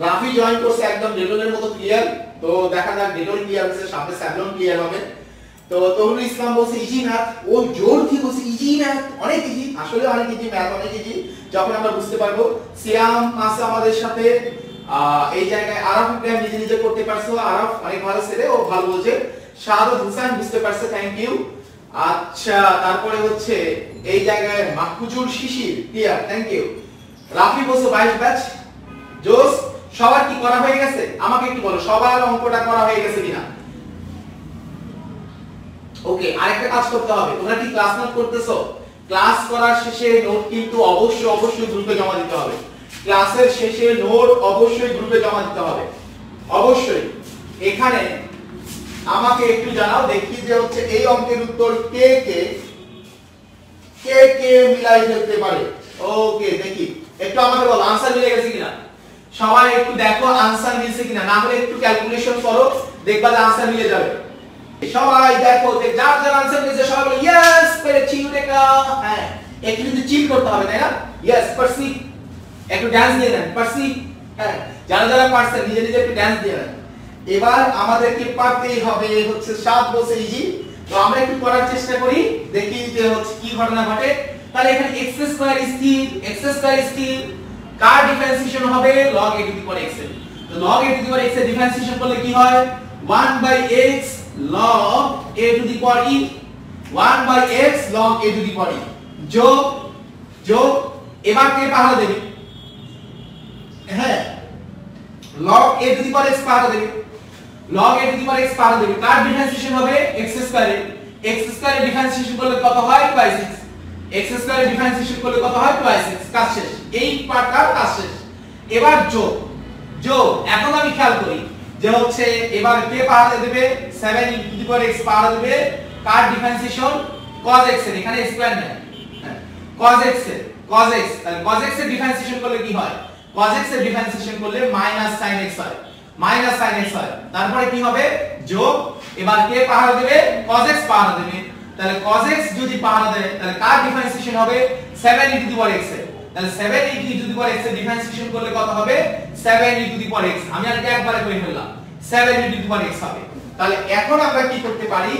রাফি জয়েন করছে একদম ডেটলের মতো ক্লিয়ার, তো দেখা যাক ডেটল ক্লিয়ার হচ্ছে, সামনে স্যাভলন ক্লিয়ার হবে। তো তরুণ ইসলাম বলছে ইজি ম্যাথ, ও জোর দিয়ে বলছে ইজি ম্যাথ, অনেক ইজি, আসলে অনেক ইজি ম্যাথ, অনেক ইজি যখন আমরা বুঝতে পারবো। সিয়াম আছে আমাদের সাথে, এই জায়গায় আরাফ ইব্রাহিম নিজে নিজে করতে পারছো, আরাফ অনেক ভালো ছেলে, ও ভালো বলছে। শাহাদাত হোসেন বুঝতে পারছে, থ্যাংক ইউ। আচ্ছা তারপরে হচ্ছে এই জায়গায় মাহফুজুর শিশির ক্লিয়ার, থ্যাংক ইউ। রাফি বলছে 22 ব্যাচ, জোস। সবার কি করা হয়ে গেছে আমাকে একটু বলো, সবার অঙ্কটা করা হয়ে গেছে কিনা? ওকে, আরেকটা কাজ করতে হবে, তোমরা কি ক্লাস নোট করতেছো? ক্লাস করার শেষে নোট কিন্তু অবশ্যই গ্রুপে জমা দিতে হবে। ক্লাসের শেষে নোট অবশ্যই গ্রুপে জমা দিতে হবে, অবশ্যই। এখানে আমাকে একটু জানাও দেখি যে হচ্ছে এই অঙ্কের উত্তর কে মিলাই ফেলতে পারে। ওকে দেখি, একটু আমাকে বলো आंसर মিলে গেছে কিনা, সবাই একটু দেখো आंसर মিলছে কিনা, না হলে একটু ক্যালকুলেশন করো, দেখবা যে आंसर মিলে যাবে। সবাই দেখো যে যার যার आंसर মিলছে সবাই বলো ইয়েস পেরেছি ইউরেকা। হ্যাঁ, একটু কিন্তু চিল করতে হবে তাই না? ইয়েস পারছি, একটু ডান্স দিয়ে দেন পারছি। হ্যাঁ, যারা যারা পারছেন নিজে নিজে একটু ডান্স দিয়ে দেন। এবার আমাদেরকে পারতেই হবে হচ্ছে 7 বলছে ইজি, তো আমরা একটু করার চেষ্টা করি, দেখি যে হচ্ছে কি ঘটনা ঘটে। তাহলে এখানে x স্কয়ার স্থির, কার ডিফারেন্সিয়েশন হবে log a to the power x এর। তো log a to the power x এর ডিফারেন্সিয়েশন করলে কি হয়, 1/x log a to the power e, 1/x log a to the power e যোগ এবার কে পাহারা দেবে? হ্যাঁ, log a to the power x পাহারা দেবে, log a to the power x পাহারা দেবে। কার ডিফারেন্সিয়েশন হবে x স্কয়ারের, x স্কয়ারের ডিফারেন্সিয়েশন করলে কত হয় 2x, x স্কয়ারের ডিফারেন্সিয়েশন করলে কত হয় 2x, কাজ শেষ, এই পার্টটার কাজ শেষ। এবার যোগ, এখন আমি খেয়াল করি যে হচ্ছে এবার কে পাহারা দেবে, 7 টু দি পাওয়ার x পাহারা দেবে, কার ডিফারেন্সিয়েশন cos x এর, এখানে স্কয়ার নেই, হ্যাঁ cos x এর, তাহলে cos x এর ডিফারেন্সিয়েশন করলে কি হয়, cos x এর ডিফারেন্সিয়েশন করলে sin x হয়, তারপরে কি হবে যোগ, এবার কে পাহারা দেবে, cos x পাহারা দেবে, তাহলে cos x যদি পাহারা দেয় তাহলে কার ডিফারেন্সিয়েশন হবে 7 টু দি পাওয়ার x এর, তাহলে 7 টু দি পাওয়ার x এর ডিফারেন্সিয়েশন করলে কত হবে 7 টু দি পাওয়ার x, আমি আর একবারে করে ফেললাম 7 টু দি পাওয়ার x হবে। তাহলে এখন আমরা কি করতে পারি,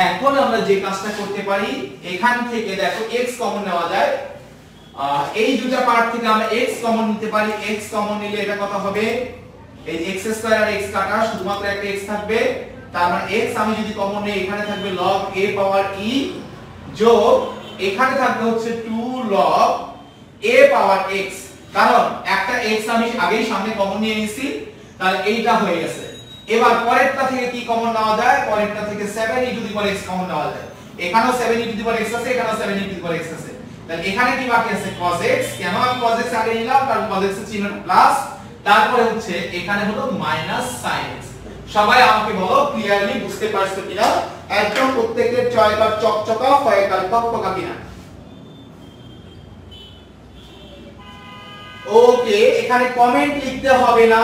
এখন আমরা যে কাজটা করতে পারি, এখান থেকে দেখো x কমন নেওয়া যায়, এই দুটো পার্ট থেকে আমরা x কমন নিতে পারি, x কমন নিলে এটা কত হবে, এই x স্কয়ার আর x কাটা, শুধুমাত্র একটা x থাকবে, তার মানে x আমি যদি কমন নেই এখানে থাকবে log a পাওয়ার e যোগ এখানে থাকবে হচ্ছে 2 log a পাওয়ার x, কারণ একটা x আমি আগেই সামনে কমন নিয়ে নিয়েছি, তাহলে এইটা হয়ে গেছে। এবার পরেরটা থেকে কি কমন নেওয়া যায়, পরেরটা থেকে 7 to the power x common নেওয়া যায়, এখানেও 7e to the power x আছে, এখানেও 7e to the power x আছে। তাহলে এখানে কি বাকি আছে cos x, কেন আমি cos x আগে নিলাম কারণ cos x এর চিহ্নটা প্লাস, তারপরে হচ্ছে এখানে হলো মাইনাস sin x। সবাই আমাকে বলো ক্লিয়ারলি বুঝতে পারছো কিনা, একদম প্রত্যেকের চয়কার চকচকা ফয়কার পকপকা কিনা। ওকে, এখানে কমেন্ট লিখতে হবে না,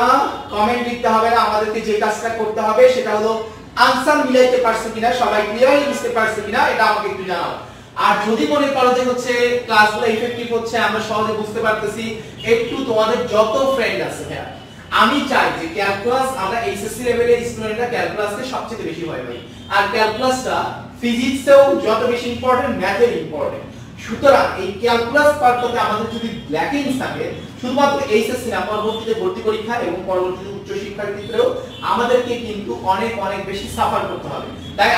কমেন্ট লিখতে হবে না, আমাদেরকে যে কাজটা করতে হবে সেটা হলো আনসার মিলাইতে পারছো কিনা, সবাই ক্লিয়ারলি বুঝতে পারছো কিনা এটা আমাকে একটু জানাও। আর যদি মনে করো যে হচ্ছে ক্লাসগুলো ইফেক্টিভ হচ্ছে, আমরা সহজে বুঝতে পারতেছি, একটু তোমাদের যত ফ্রেন্ড আছে হ্যাঁ, আমি চাই যে ক্যালকুলাস, আমরা এইচএসসি লেভেলের স্টুডেন্টরা ক্যালকুলাসকে সবচেয়ে বেশি ভয় পাই, আর ক্যালকুলাসটা ফিজিক্সেও যত বেশি ইম্পর্টেন্ট, ম্যাথের ইম্পর্টেন্ট। সুতরাং এই ক্যালকুলাস পার্টটাতে আমাদের যদি ল্যাকিং থাকে, শুধুমাত্র এইচএসসি না, পরবর্তীতে ভর্তি পরীক্ষা এবং পরবর্তীতে উচ্চ শিক্ষার ক্ষেত্রেও আমাদেরকে কিন্তু অনেক অনেক বেশি সাফার করতে হবে। তাই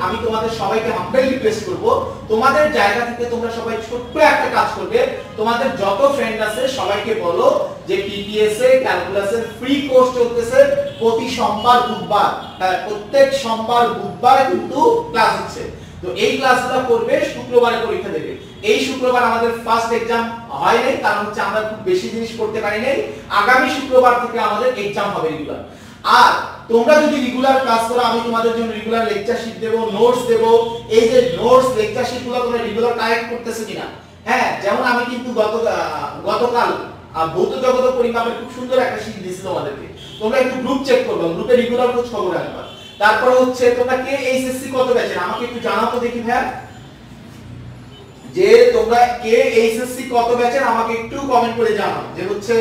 আমি তোমাদের সবাইকে হাম্বলি রিকোয়েস্ট করব, তোমাদের জায়গা থেকে তোমরা সবাই ছোট্ট একটা কাজ করবে, তোমাদের যত ফ্রেন্ড আছে সবাইকে বলো যে টিপিএস এ ক্যালকুলাসের ফ্রি কোর্স চলতেছে প্রতি সোমবার বুধবার, প্রত্যেক সোমবার বুধবার কিন্তু ক্লাস হচ্ছে। তো এই ক্লাসগুলো করবে, শুক্রবারে পরীক্ষা দেবে। এই শুক্রবার আমাদের ফার্স্ট এক্সাম হয় নাই, কারণ হচ্ছে আমরা খুব বেশি জিনিস করতে পারি নাই। আগামী শুক্রবার থেকে আমাদের এক্সাম হবে রেগুলার। আর তোমরা যদি রেগুলার ক্লাস করো, আমি তোমাদের জন্য রেগুলার লেকচার শিট দেব, নোটস দেব। এই যে নোটস লেকচার শিটগুলো তোমরা রেগুলার কালেক্ট করতেছো কিনা, হ্যাঁ, যেমন আমি কিন্তু গতকাল ভৌত জগত পরিমাপের খুব সুন্দর একটা শিট দিয়েছিল তোমাদেরকে, তোমরা একটু গ্রুপ চেক করবে, গ্রুপে রেগুলার খোঁজ খবর রাখবা। তারপর হচ্ছে তোমরা কে এইচএসসি কত ব্যাচের আমাকে একটু জানাও তো দেখি ভাই, যে তোমরা কে এইচএসসি কত ব্যাচের আমাকে একটু কমেন্ট করে জানাও। যে হচ্ছে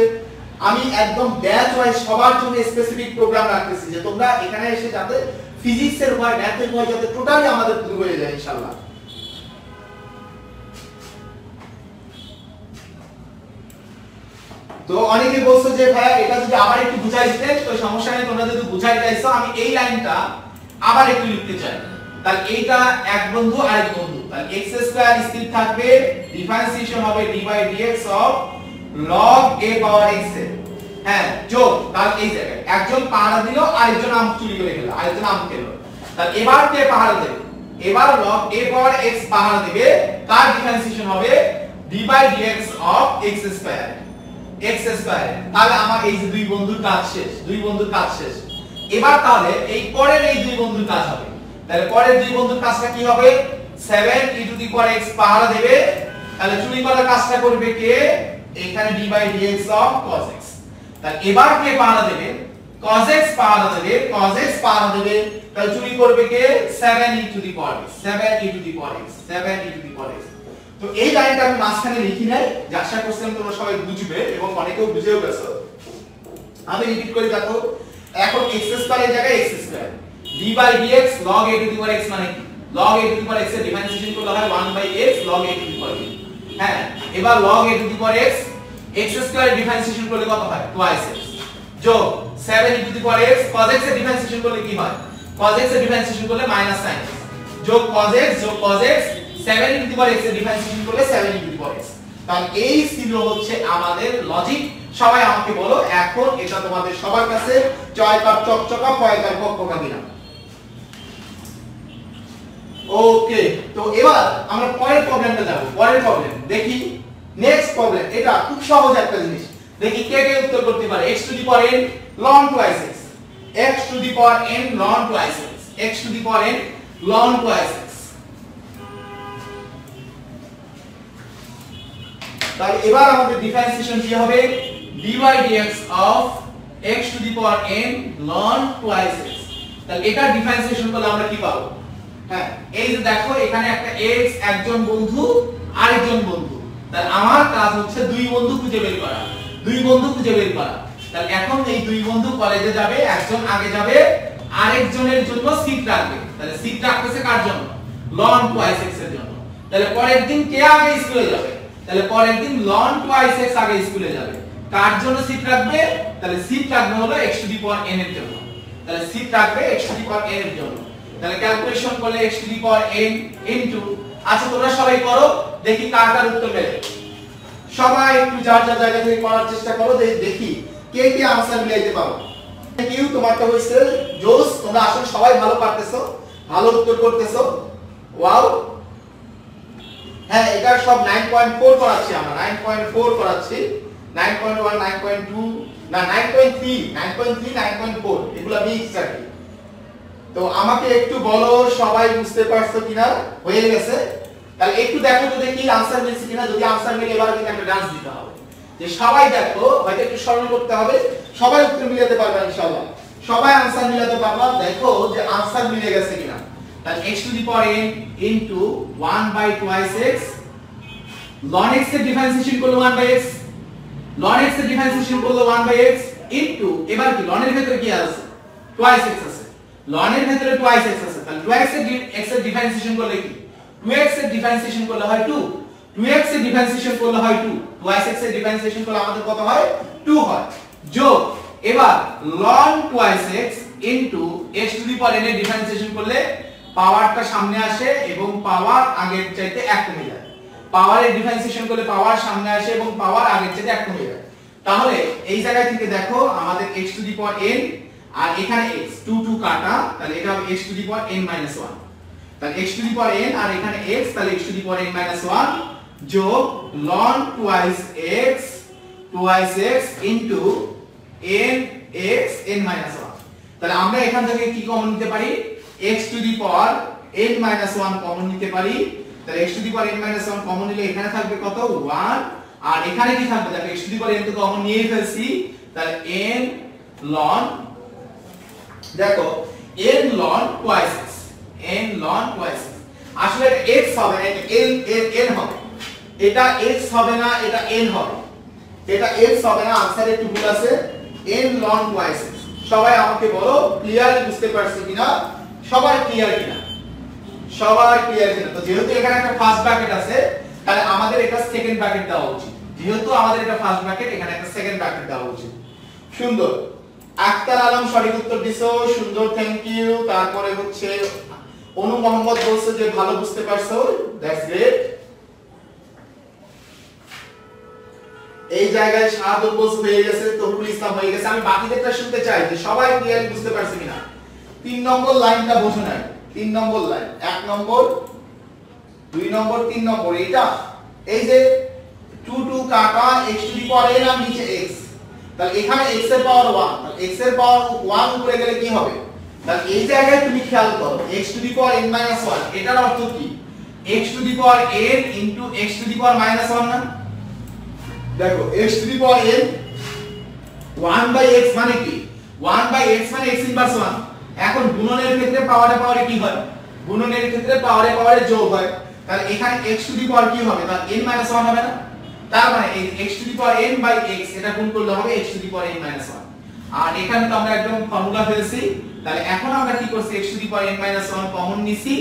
আমি একদম ব্যাচ ওয়াইজ সবার জন্য স্পেসিফিক প্রোগ্রাম রাখতেছি, যে তোমরা এখানে এসে যাতে ফিজিক্সের ভয়, ম্যাথের ভয় যাতে টোটালি আমাদের দূর হয়ে যায় ইনশাআল্লাহ। তো অনেকে বলছো যে ভাই এটা যদি আবার একটু বুঝাই দিতে, তো সমস্যা নেই, তোমরা যদি বুঝাই চাইছো আমি এই লাইনটা আবার একটু লিখতে চাই। তাহলে এইটা এক বন্ধু আরেক বন্ধু, তাহলে x² স্থির থাকবে, ডিফারেন্সিয়েশন হবে d by dx of log a power x এর, হ্যাঁ, যোগ, তাহলে এই জায়গায় একজন পাহারা দিল, আরেকজন আম চুরি করে গেল, আরেকজন আম খেলো। তাহলে এবার কে পাহারা দেবে? এবার log a পাওয়ার x পাহারা দেবে, তার ডিফারেন্সিয়েশন হবে d by dx of x²। তাহলে আমার এই যে দুই বন্ধুর কাজ শেষ, দুই বন্ধুর কাজ শেষ। এবার তাহলে এই পরের এই দুই বন্ধুর কাজ হবে, তাহলে পরের দুই বন্ধুর কাজটা কি হবে? 7e to the power x পাহারা দেবে, তাহলে চুরি করার কাজটা করবে কে? এখানে d by dx of cos x। তাহলে এবার কে পাহারা দেবে? cos x পাহারা দেবে, cos x পাহারা দেবে, তাহলে চুরি করবে কে? 7e to the power x, 7e to the power x, 7e to the power x। তো এই লাইনটা আমি মাঝখানে লিখি নাই, যে আশা করছিলাম তোমরা সবাই বুঝবে এবং অনেকেও বুঝেও গেছো। আমি রিপিট করে দেখো, এখন x² এর জায়গায় x², d by dx log a to the power x মানে কি? log a to the power x এর ডিফারেন্সিয়েশন করলে হয় 1 by x log a to the power x। হ্যাঁ, এবার log a to the power x, x² এর ডিফারেন্সিয়েশন করলে কত হয়? twice x যোগ 7e to the power x, cos x এর ডিফারেন্সিয়েশন করলে কি হয়? cos x এর ডিফারেন্সিয়েশন করলে মাইনাস sin x যোগ cos x যোগ cos x, 7e to the power x এর ডিফারেন্সিয়েশন করলে 7e to the power x। তাহলে এই ছিল হচ্ছে আমাদের লজিক। সবাই আমাকে বলো এখন এটা তোমাদের সবার কাছে জয়কার চকচকা পয়কার পকপকা কিনা। ওকে, তো এবার আমরা পরের প্রবলেমটা যাব। পরের প্রবলেম দেখি, নেক্সট প্রবলেম, এটা খুব সহজ একটা জিনিস, দেখি কে কে উত্তর করতে পারে। x to the power n ln twice x, x to the power n ln twice x, x to the power n ln twice x। তাহলে এবার আমাদের ডিফারেন্সিয়েশন কি হবে? d by dx of x to the power n ln twice x। তাহলে এটা ডিফারেন্সিয়েশন করলে আমরা কি পাবো? হ্যাঁ, এই যে দেখো এখানে একটা x, একজন বন্ধু আরেকজন বন্ধু, তাহলে আমার কাজ হচ্ছে দুই বন্ধু খুঁজে বের করা, দুই বন্ধু খুঁজে বের করা। তাহলে এখন এই দুই বন্ধু কলেজে যাবে, একজন আগে যাবে, আরেকজনের জন্য সিট রাখবে। তাহলে সিট রাখতেছে কার জন্য? ln twice x এর জন্য। তাহলে পরের দিন কে আগে স্কুলে যাবে? তাহলে পরের দিন ln twice x আগে স্কুলে যাবে। কার জন্য সিট রাখবে? তাহলে সিট রাখবে হলো x to the power n এর জন্য। তাহলে সিট রাখবে x to the power n এর জন্য। তাহলে ক্যালকুলেশন করলে x to the power n into, আচ্ছা তোমরা সবাই করো, দেখি কার কার উত্তর মেলে। সবাই একটু যার যার জায়গা থেকে করার চেষ্টা করো, দেখি কে কে आंसर মিলাইতে পারো। থ্যাঙ্ক ইউ, তোমারটা হইছে জোস, তোমরা আসলে সবাই ভালো পারতেছো, ভালো উত্তর করতেছো। ওয়াও, হ্যাঁ এটা সব 9.4 করাচ্ছি আমরা, 9.4 করাচ্ছি, 9.1 9.2 না 9.3 9.4 এগুলা মিক্স আর কি। তো আমাকে একটু বলো সবাই বুঝতে পারছো কিনা, হয়ে গেছে? তাহলে একটু দেখো তো দেখি आंसर মিলছে কিনা। যদি आंसर মিলে এবারে কিন্তু একটা ডান্স দিতে হবে, যে সবাই দেখো, হয়তো একটু স্মরণ করতে হবে, সবাই উত্তর মিলাতে পারবে ইনশাআল্লাহ, সবাই आंसर মিলাতে পারবা। দেখো যে आंसर মিলে গেছে কিনা। তাহলে x to the power n into 1 by twice x, ln x এর ডিফারেন্সিয়েশন করলে 1 বাই x, ln x এর ডিফারেন্সিয়েশন করলে 1 বাই x ইনটু, এবার কি ln এর ভিতরে কি আছে, টুয়াইস x আছে, ln এর ভিতরে টুয়াইস x আছে, তাহলে 2x এর ডিফারেন্সিয়েশন করলে কি, 2x এর ডিফারেন্সিয়েশন করলে হয় 2, 2x এর ডিফারেন্সিয়েশন করলে হয় 2, টুয়াইস x এর ডিফারেন্সিয়েশন করলে আমাদের কত হয়, 2 হয়, যোগ এবার ln twice x into x to the power n এর ডিফারেন্সিয়েশন করলে পাওয়ারটা সামনে আসে এবং পাওয়ার আগের চাইতে 1 কমে যায়, পাওয়ারের ডিফারেন্সিয়েশন করলে পাওয়ার সামনে আসে এবং পাওয়ার আগের চাইতে 1 কমে যায়। তাহলে এই জায়গা থেকে দেখো আমাদের x to the power n আর এখানে x 2 2 কাটা, তাহলে এটা হবে x to the power n - 1, তাহলে x to the power n আর এখানে x, তাহলে x to the power n - 1 যোগ ln twice x into n x n - 1। তাহলে আমরা এখান থেকে কি কমন নিতে পারি, x to the power n - 1 common নিতে পারি। তাহলে x to the power n - 1 common নিলে এখানে থাকবে কত, 1, আর এখানে কি থাকবে, দেখো x to the power n তো কমন নিয়ে ফেলছি, তাহলে n ln, দেখো n ln twice x, n ln twice x, আসলে এটা x হবে না, এটা n হবে, এটা x হবে না, এটা n হবে, এটা x হবে না, आंसर একটু ভুল আছে, n ln টুয়াইস x। সবাই আমাকে বলো ক্লিয়ারলি বুঝতে পারছো কিনা, সবাই ক্লিয়ার কিনা, সবাই ক্লিয়ার কিনা। তো যেহেতু এখানে একটা ফার্স্ট ব্র্যাকেট আছে, তাহলে আমাদের এটা সেকেন্ড ব্র্যাকেট দেওয়া উচিত, যেহেতু আমাদের এটা ফার্স্ট ব্র্যাকেট, এখানে একটা সেকেন্ড ব্র্যাকেট দেওয়া উচিত। সুন্দর, আক্তার আলম সঠিক উত্তর দিছো, সুন্দর, থ্যাংক ইউ। তারপরে হচ্ছে অনু মোহাম্মদ বলছে যে ভালো বুঝতে পারছো, দ্যাটস গ্রেট। এই জায়গায় শাহাদত বলছে হয়ে গেছে, তরুল ইসলাম হয়ে গেছে। আমি বাকিদেরটা শুনতে চাই যে সবাই ক্লিয়ারলি বুঝতে পারছে কিনা। 3 নম্বর লাইনটা বোঝো না, 3 নম্বর লাইন, 1 নম্বর 2 নম্বর 3 নম্বর, এটা এই যে 2 2 কাটা x to the power n আর নিচে x, তাহলে এখানে x এর পাওয়ার 1, তাহলে x এর পাওয়ার 1 উপরে গেলে কি হবে, তাহলে এই জায়গায় তুমি খেয়াল করো x to the power n - 1, এটার অর্থ কি, x to the power n into x to the power -1 না। দেখো x to the power n 1 by x মানে কি, 1 বাই x মানে x ইনভার্স 1। এখন গুণনের ক্ষেত্রে পাওয়ারে কি হয়, গুণনের ক্ষেত্রে পাওয়ারে যোগ হয়, তাহলে এখানে x টু দি পাওয়ার কি হবে, তাহলে n - 1 হবে না। তার মানে এই x to the power n by x এটা গুণ করলে হবে x to the power n - 1। আর এখানে তো আমরা একদম ফর্মুলা ফেলছি, তাহলে এখন আমরা কি করছি, x to the power n - 1 common নিছি।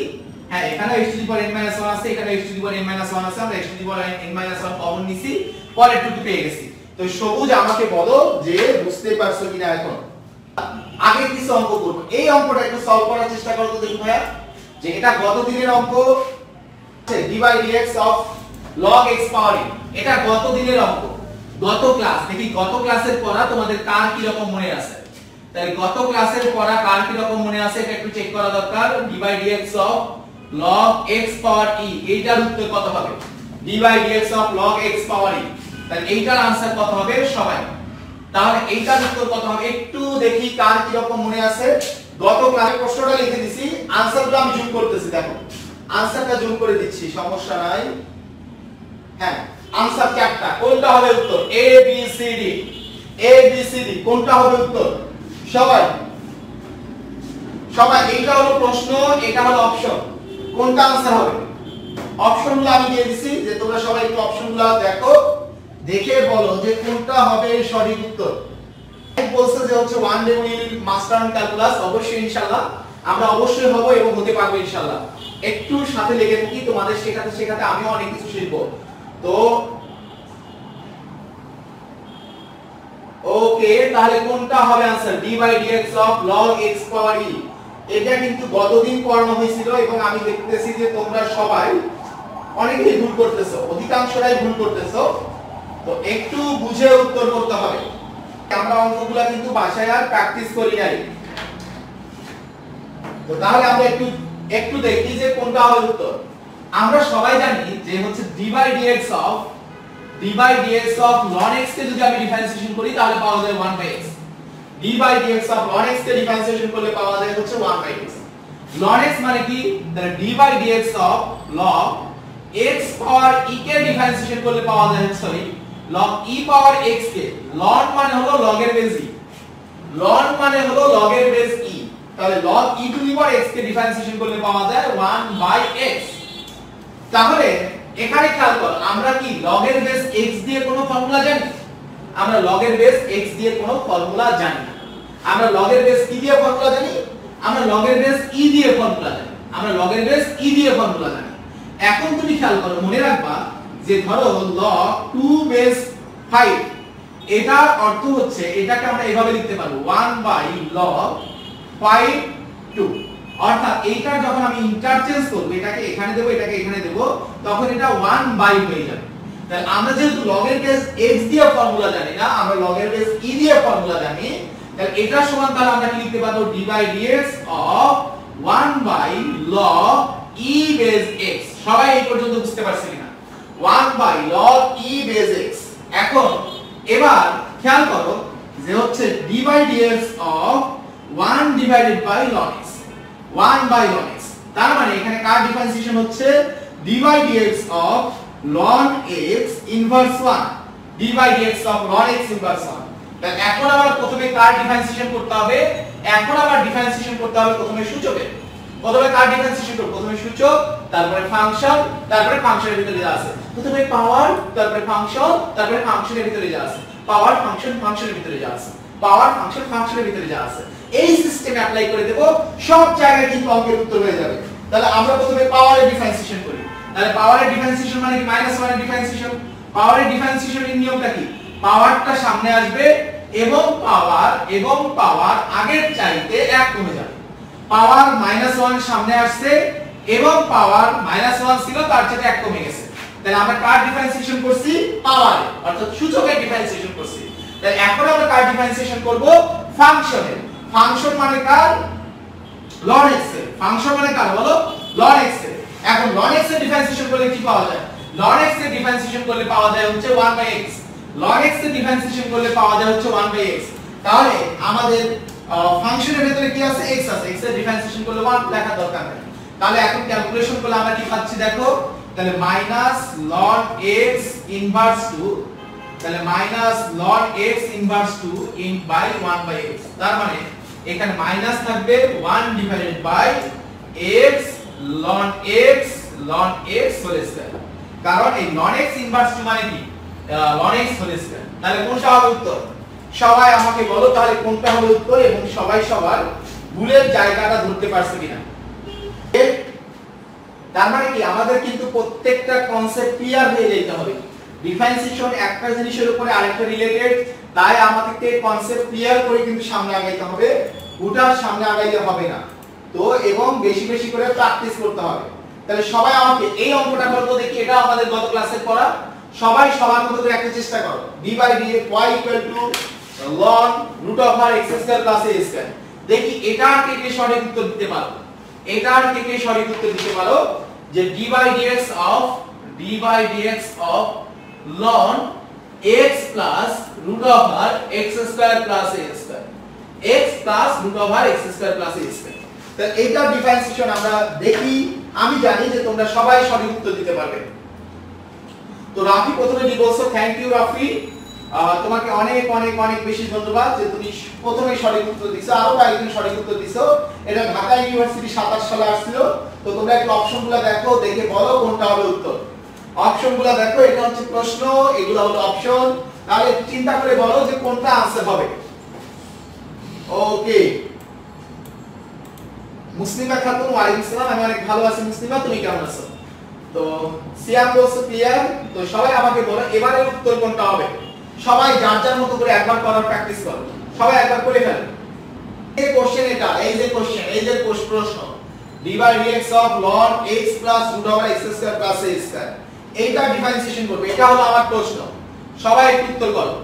হ্যাঁ এখানে x to the power n - 1 আছে, এখানে x to the power n - 1 আছে, আমরা x to the power n - 1 common নিছি, পরে টুকু পেয়ে গেছি। তো সবুজ আমাকে বলো যে বুঝতে পারছো কিনা। এখন আগে কিছু অঙ্ক করব, এই অঙ্কটা একটু সলভ করার চেষ্টা করো তো দেখি ভাইয়া, যে এটা গত দিনের অঙ্ক, d/dx of log x power n, এটা গত দিনের অঙ্ক, গত ক্লাস। দেখি গত ক্লাসের পড়া তোমাদের কার কি রকম মনে আছে, তাই গত ক্লাসের পড়া কার কি রকম মনে আছে এটা একটু চেক করা দরকার। d/dx of log x power e, এইটার উত্তর কত হবে, d/dx of log x power e, তাহলে এইটার आंसर কত হবে সবাই, তাহলে এইটার উত্তর কত হবে একটু দেখি কার কি রকম মনে আছে। গত ক্লাসে প্রশ্নটা লিখে দিছি, आंसरটা আমি জুম করতেছি, দেখো आंसरটা জুম করে দিচ্ছি, সমস্যা নাই। হ্যাঁ आंसर ক্যাপটা কোনটা হবে উত্তর, a b c d, a b c d কোনটা হবে উত্তর, সবাই সবাই এইটা হলো প্রশ্ন, এটা হলো অপশন, কোনটা आंसर হবে। অপশনগুলো আমি দিয়ে দিছি, যে তোমরা সবাই একটু অপশনগুলো দেখো, দেখে বলো যে কোনটা হবে সঠিক উত্তর। বলছে যে হচ্ছে one day will master on calculus, অবশ্যই ইনশাআল্লাহ আমরা অবশ্যই হব এবং হতে পারবো ইনশাআল্লাহ। একটু সাথে লেগে থাকি, তোমাদের শেখাতে শেখাতে আমিও অনেক কিছু শিখবো। তো ওকে, তাহলে কোনটা হবে answer, d/dx of log x power e। এটা কিন্তু গতদিন পড়ানো হয়েছিল এবং আমি দেখতেছি যে তোমরা সবাই অনেকেই ভুল করতেছো, অধিকাংশরাই ভুল করতেছো। তো একটু বুঝে উত্তর করতে হবে, আমরা অঙ্কগুলো কিন্তু বাসায় আর প্র্যাকটিস করি নাই। তো তাহলে আমরা একটু একটু দেখি যে কোনটা হবে উত্তর। আমরা সবাই জানি যে হচ্ছে d by dx of ln x কে যদি আমি ডিফারেন্সিয়েশন করি তাহলে পাওয়া যায় 1 by x। d by dx of ln x K differentiation করলে পাওয়া যায় হচ্ছে 1 by x। ln x মানে কি, তাহলে d by dx of log x power e K differentiation করলে পাওয়া যায় সরি log e পাওয়ার x কে, ln মানে হলো log এর বেস e, ln মানে হলো log এর বেস e, তাহলে log e to the power x K differentiation করলে পাওয়া যায় 1 by x। তাহলে এখানে খেয়াল করো, আমরা কি log এর বেস x দিয়ে কোনো ফর্মুলা জানি? আমরা log এর বেস x দিয়ে কোনো ফর্মুলা জানি না। আমরা log এর বেস কি দিয়ে ফর্মুলা জানি? আমরা log এর বেস e দিয়ে ফর্মুলা জানি। আমরা log এর বেস e দিয়ে ফর্মুলা জানি। এখন তুমি খেয়াল করো, মনে রাখবা যে ধরো log 2 বেস 5, এটার অর্থ হচ্ছে এটাকে আমরা এভাবে লিখতে পারবো 1 বাই log 5 2, অর্থাৎ এইটা যখন আমি ইন্টারচেঞ্জ করব, এটাকে এখানে দেব এটাকে এখানে দেব, তখন এটা 1 বাই হয়ে যাবে। তাহলে আমরা যেহেতু log এর বেস x দিয়ে ফর্মুলা জানি না, আমরা log এর বেস e দিয়ে ফর্মুলা জানি, তাহলে এটা সমান তাহলে আমরা কি লিখতে পারবো d by dx of 1 by log e base x। সবাই এই পর্যন্ত বুঝতে পারছি কিনা? 1 by log e base x। এখন এবার খেয়াল করো যে হচ্ছে d by dx of 1 divided by ln x, 1 by ln x, তার মানে এখানে কার ডিফারেন্সিয়েশন হচ্ছে d by dx of ln x inverse 1, d by dx of ln x inverse 1। তাহলে এখন আবার প্রথমে কার ডিফারেন্সিয়েশন করতে হবে? এখন আবার ডিফারেন্সিয়েশন করতে হবে প্রথমে সূচকের। প্রথমে কার ডিফারেন্সিয়েশন করব? প্রথমে সূচক, তারপরে ফাংশন, তারপরে ফাংশনের ভিতরে যা আছে, প্রথমে পাওয়ার, তারপরে ফাংশন, তারপরে ফাংশনের ভিতরে যা আছে, পাওয়ার ফাংশন ফাংশনের ভিতরে যা আছে, পাওয়ার ফাংশন ফাংশনের ভিতরে যা আছে, এই সিস্টেম অ্যাপ্লাই করে দেব, সব জায়গায় কিন্তু অঙ্কের উত্তর হয়ে যাবে। তাহলে আমরা প্রথমে পাওয়ারের ডিফারেন্সিয়েশন করি। তাহলে পাওয়ারের ডিফারেন্সিয়েশন মানে কি? -1 এর ডিফারেন্সিয়েশন। পাওয়ারের ডিফারেন্সিয়েশনের নিয়মটা কি? পাওয়ারটা সামনে আসবে এবং পাওয়ার আগের চাইতে 1 কমে যাবে। পাওয়ার -1 সামনে আসছে এবং পাওয়ার -1 ছিল তার চাইতে 1 কমে গেছে। তাহলে আমরা কার ডিফারেন্সিয়েশন করছি? পাওয়ারে, অর্থাৎ সূচকের ডিফারেন্সিয়েশন করছি। তাহলে এখন আমরা কার ডিফারেন্সিয়েশন করব? ফাংশনের। ফাংশন মানে কার? ln x এর। ফাংশন মানে কার বলো? ln x এর। এখন ln x এর ডিফারেন্সিয়েশন করলে কি পাওয়া যায়? ln x এর ডিফারেন্সিয়েশন করলে পাওয়া যায় হচ্ছে 1 বাই x। ln x এর ডিফারেন্সিয়েশন করলে পাওয়া যায় হচ্ছে 1 বাই x। তাহলে আমাদের ফাংশনের ভিতরে কি আছে? x আছে। x এর ডিফারেন্সিয়েশন করলে 1 লেখার দরকার নেই। তাহলে এখন ক্যালকুলেশন করলে আমরা কি পাচ্ছি দেখো, তাহলে -ln x ইনভার্স 2, তাহলে -ln x inverse 2 in by 1 by x। তার মানে এখানে মাইনাস থাকবে 1 divided by x ln x whole square. কারণ এই ln x ইনভার্স 2 মানে কি? ln x whole square. তাহলে কোনটা হবে উত্তর? সবাই আমাকে বলো তাহলে কোনটা হবে উত্তর, এবং সবাই সবার ভুলের জায়গাটা ধরতে পারছে কিনা। তার মানে কি আমাদের কিন্তু প্রত্যেকটা কনসেপ্ট ক্লিয়ার হয়ে যেতে হবে। ডিফারেন্সিয়েশন একটা জিনিসের উপরে আরেকটা রিলেটেড, তাই আমাদেরকে কনসেপ্ট ক্লিয়ার করে কিন্তু সামনে আগাইতে হবে, ওটার সামনে আগাইতে হবে না। তো এবং বেশি বেশি করে প্র্যাকটিস করতে হবে। তাহলে সবাই আমাকে এই অঙ্কটা করতে দেখি, এটা আমাদের গত ক্লাসে পড়া, সবাই সবার মতো করে একটা চেষ্টা করো। d by dx y equal to ln root of r x square plus a square। দেখি এটা থেকে সঠিক উত্তর দিতে পারো, এটার থেকে সঠিক উত্তর দিতে পারো যে d by dx of ln x plus root of r x square plus a square, x plus root of r x square plus a square। তাহলে এইটা ডিফারেন্সিয়েশন আমরা দেখি, আমি জানি যে তোমরা সবাই সঠিক উত্তর দিতে পারবে। তো রাফি প্রথমে কি বলছো? থ্যাংক ইউ রাফি, তোমাকে অনেক অনেক অনেক বেশি ধন্যবাদ যে তুমি প্রথমে সঠিক উত্তর দিছো, আরো কয়েকজন সঠিক উত্তর দিছো। এটা ঢাকা ইউনিভার্সিটি 27 সালে আসছিল। তো তোমরা একটু অপশনগুলো দেখো, দেখে বলো কোনটা হবে উত্তর। অপশনগুলো দেখো, এটা হচ্ছে প্রশ্ন, এগুলো হলো অপশন, তাহলে চিন্তা করে বলো যে কোনটা आंसर হবে। ওকে, মুসলিমা খাতুন, ওয়ালাইকুম আসসালাম, আমি অনেক ভালো আছি মুসলিমা, তুমি কেমন আছো? তো সিয়াম বলছো ক্লিয়ার। তো সবাই আমাকে বলো এবারে উত্তর কোনটা হবে। সবাই যার যার মতো করে একবার করার প্র্যাকটিস করো, সবাই একবার করে ফেলো। এই কোশ্চেন, এটা এই যে কোশ্চেন, এই যে প্রশ্ন d by dx of ln x plus root over x square plus a square, এইটা ডিফারেন্সিয়েশন করবে, এটা হলো আমার প্রশ্ন। সবাই একটু উত্তর করো।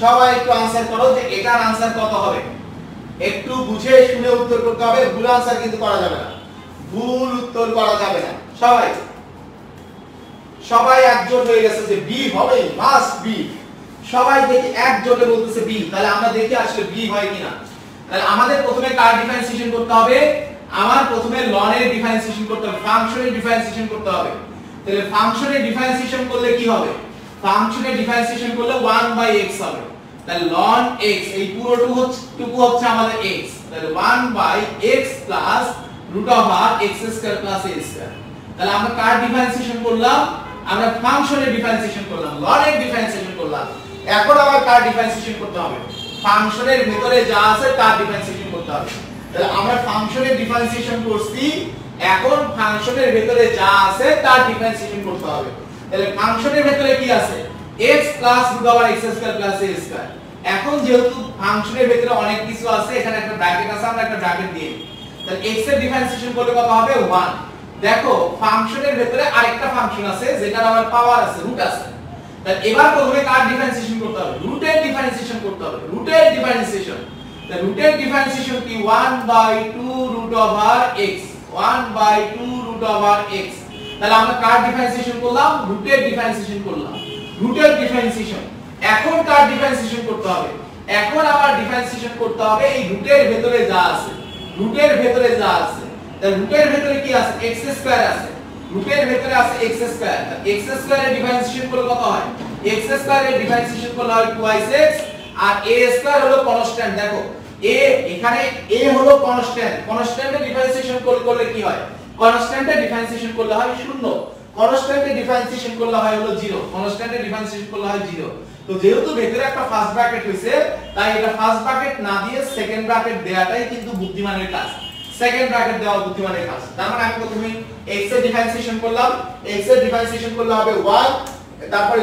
সবাই একটু आंसर করো যে এটার आंसर কত হবে। একটু বুঝে শুনে উত্তর করতে হবে, ভুল आंसर কিন্তু করা যাবে না, ভুল উত্তর করা যাবে না। সবাই একজোট হয়ে গেছে যে বি হবে, মাস্ট বি। সবাই দেখি একজোটে বলতেছে বি, তাহলে আমরা দেখি আসলে বি হয় কিনা। তাহলে আমাদের প্রথমে কার ডিফারেন্সিয়েশন করতে হবে? আমার প্রথমে লনের ডিফারেন্সিয়েশন করতে হবে, ফাংশনের ডিফারেন্সিয়েশন করতে হবে। তাহলে ফাংশনের ডিফারেন্সিয়েশন করলে কি হবে? ফাংশনের ডিফারেন্সিয়েশন করলে 1/x হবে। তাহলে ln x এই পুরোটুকু হচ্ছে আমাদের x, তাহলে 1/x plus √x² plus a²। তাহলে আমরা কার ডিফারেন্সিয়েশন করলাম? আমরা ফাংশনের ডিফারেন্সিয়েশন করলাম, লনের ডিফারেন্সিয়েশন করলাম। এখন আবার কার ডিফারেন্সিয়েশন করতে হবে? ফাংশনের ভিতরে যা আছে তার ডিফারেন্সিয়েশন করতে হবে। তাহলে আমরা ফাংশনের ডিফারেন্সিয়েশন করছি, এখন ফাংশনের ভিতরে যা আছে তার ডিফারেন্সিয়েশন করতে হবে। তাহলে ফাংশনের ভিতরে কি আছে? x √x² plus a²। এখন যেহেতু ফাংশনের ভিতরে অনেক কিছু আছে, এখানে একটা ব্র্যাকেট আছে, আমরা একটা ব্র্যাকেট দিয়ে দিই। তাহলে x এর ডিফারেন্সিয়েশন করলে কত হবে? 1। দেখো ফাংশনের ভিতরে আরেকটা ফাংশন আছে যেটার আবার পাওয়ার আছে, রুট আছে। তাহলে এবার প্রথমে কার ডিফারেন্সিয়েশন করতে হবে? রুটের ডিফারেন্সিয়েশন করতে হবে, রুটের ডিফারেন্সিয়েশন। তাহলে রুটের ডিফারেন্সিয়েশন কি? 1/2 √x, 1/2 √x। তাহলে আমরা কার ডিফারেন্সিয়েশন করলাম? রুটের ডিফারেন্সিয়েশন করলাম, রুটের ডিফারেন্সিয়েশন। এখন কার ডিফারেন্সিয়েশন করতে হবে? এখন আবার ডিফারেন্সিয়েশন করতে হবে এই রুটের ভিতরে যা আছে, রুটের ভিতরে যা আছে। তাহলে রুটের ভিতরে কি আছে? x² আছে, রুটের ভিতরে আছে x²। x² এর ডিফারেন্সিয়েশন করলে কত হয়? x² এর ডিফারেন্সিয়েশন করলে হয় 2x, আর a² হলো কনস্ট্যান্ট। দেখো a, এখানে a হলো কনস্ট্যান্ট, কনস্ট্যান্টের ডিফারেন্সিয়েশন করলে কি হয়? কনস্ট্যান্টের ডিফারেন্সিয়েশন করলে হয় 0, কনস্ট্যান্টের ডিফারেন্সিয়েশন করলে হয় হলো 0, কনস্ট্যান্টের ডিফারেন্সিয়েশন করলে হয় 0। তো যেহেতু ভেতরে একটা ফার্স্ট ব্র্যাকেট হইছে, তাই এটা ফার্স্ট ব্র্যাকেট না দিয়ে সেকেন্ড ব্র্যাকেট দেয়াটাই কিন্তু বুদ্ধিমানের কাজ, সেকেন্ড ব্র্যাকেট দেওয়া বুদ্ধিমানের কাজ। তার মানে আমি প্রথমে x এর ডিফারেন্সিয়েশন করলাম, x এর ডিফারেন্সিয়েশন করলে হবে 1, তারপরে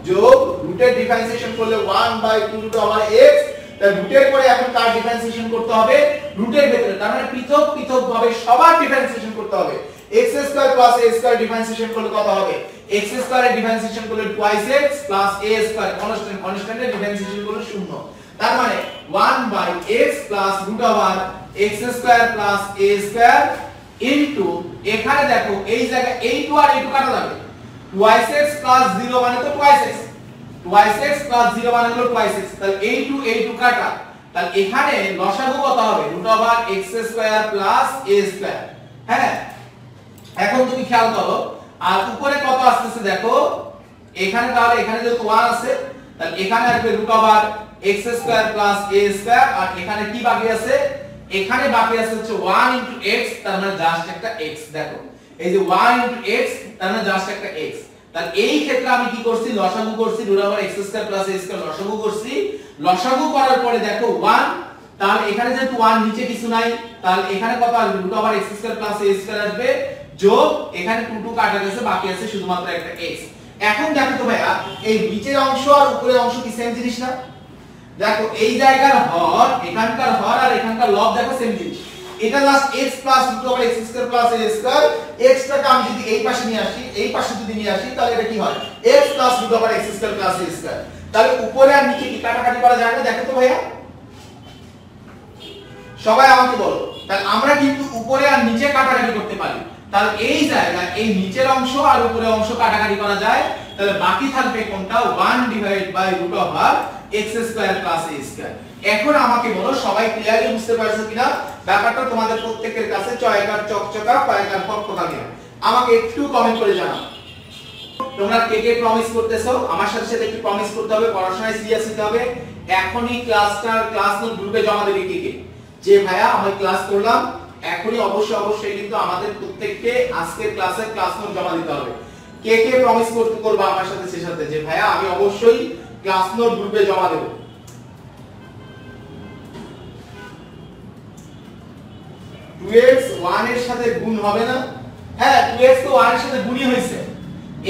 যোগ রুটের ডিফারেন্সিয়েশন করলে 1/2 √x। তাহলে রুটের পরে এখন কার ডিফারেন্সিয়েশন করতে হবে? রুটের ভিতরে। তার মানে পৃথক পৃথক ভাবে সবার ডিফারেন্সিয়েশন করতে হবে। x² প্লাস a² ডিফারেন্সিয়েশন করলে কত হবে? x² এর ডিফারেন্সিয়েশন করলে 2x plus a² constant, কনস্ট্যান্টের differentiation করলে 0। তার মানে 1/x plus √x² plus a² into, এখানে দেখো এই জায়গায় a2 আর a2 কাটা যাবে, 2x প্লাস 0 মানে তো 2x, 2x প্লাস 0 মানে হলো 2x। তাহলে a2 কাটা, তাহলে এখানে লসাগু কত হবে? √x² plus a²। হ্যাঁ, এখন তুমি খেয়াল করো আর উপরে কত আসছে দেখো, এখানে তাহলে এখানে যেহেতু 1 আছে, তাহলে এখানে আসবে √x² প্লাস a²। আর এখানে কি বাকি আছে? এখানে বাকি আছে হচ্ছে 1 * x, তার মানে জাস্ট একটা x। দেখো এই যে 1 * x, তার মানে জাস্ট একটা x। তাহলে এই ক্ষেত্রে আমি কি করছি? লসাগু করছি, √x² প্লাস a² লসাগু করছি। লসাগু করার পরে দেখো 1, তাহলে এখানে যেহেতু 1 নিচে কিছু নাই, তাহলে এখানে কত আসবে? √x² প্লাস a² আসবে, যোগ এখানে 2 কাটা গেছে, বাকি আছে শুধুমাত্র একটা x। এখন দেখো তো ভাইয়া, এই নিচের অংশ আর উপরের অংশ কি সেম জিনিস না? দেখো এই জায়গার হর, এখানকার হর আর এখানকার লব দেখো সেম জিনিস। এটা just x plus √x² plus a²। x টাকে আমি যদি এই পাশে নিয়ে আসি, এই পাশে যদি নিয়ে আসি, তাহলে এটা কি হয়? x plus √x² plus a²। তাহলে উপরে আর নিচে কি কাটাকাটি করা যায় না? দেখো তো ভাইয়া, সবাই আমাকে বলো। তাহলে আমরা কিন্তু উপরে আর নিচে কাটাকাটি করতে পারি। তাহলে এই জায়গায় এই নিচের অংশ আর উপরের অংশ কাটাকাটি করা যায়। তাহলে বাকি থাকবে কোনটা? 1/√x² plus a²। এখন আমাকে বলো, সবাই ক্লিয়ারলি বুঝতে পারছো কিনা ব্যাপারটা? তোমাদের প্রত্যেকের কাছে চয়কার চকচকা, কয়কার ফকফকা কিনা আমাকে একটু কমেন্ট করে জানাও। তোমরা কে কে প্রমিস করতেছো? আমার সাথে সাথে একটু প্রমিস করতে হবে, পড়াশোনায় সিরিয়াস হতে হবে। এখনই ক্লাস নোট গ্রুপে জমা দেবে কে কে, যে ভাইয়া আমি ক্লাস করলাম। এখনই অবশ্যই কিন্তু আমাদের প্রত্যেককে আজকের ক্লাসে ক্লাস নোট জমা দিতে হবে। কে কে প্রমিস করবে আমার সাথে সে সাথে যে ভাইয়া আমি অবশ্যই ক্লাস নোট গ্রুপে জমা দেব? 2x 1 এর সাথে গুণ হবে না? হ্যাঁ, 2x তো 1 এর সাথে গুণই হয়েছে।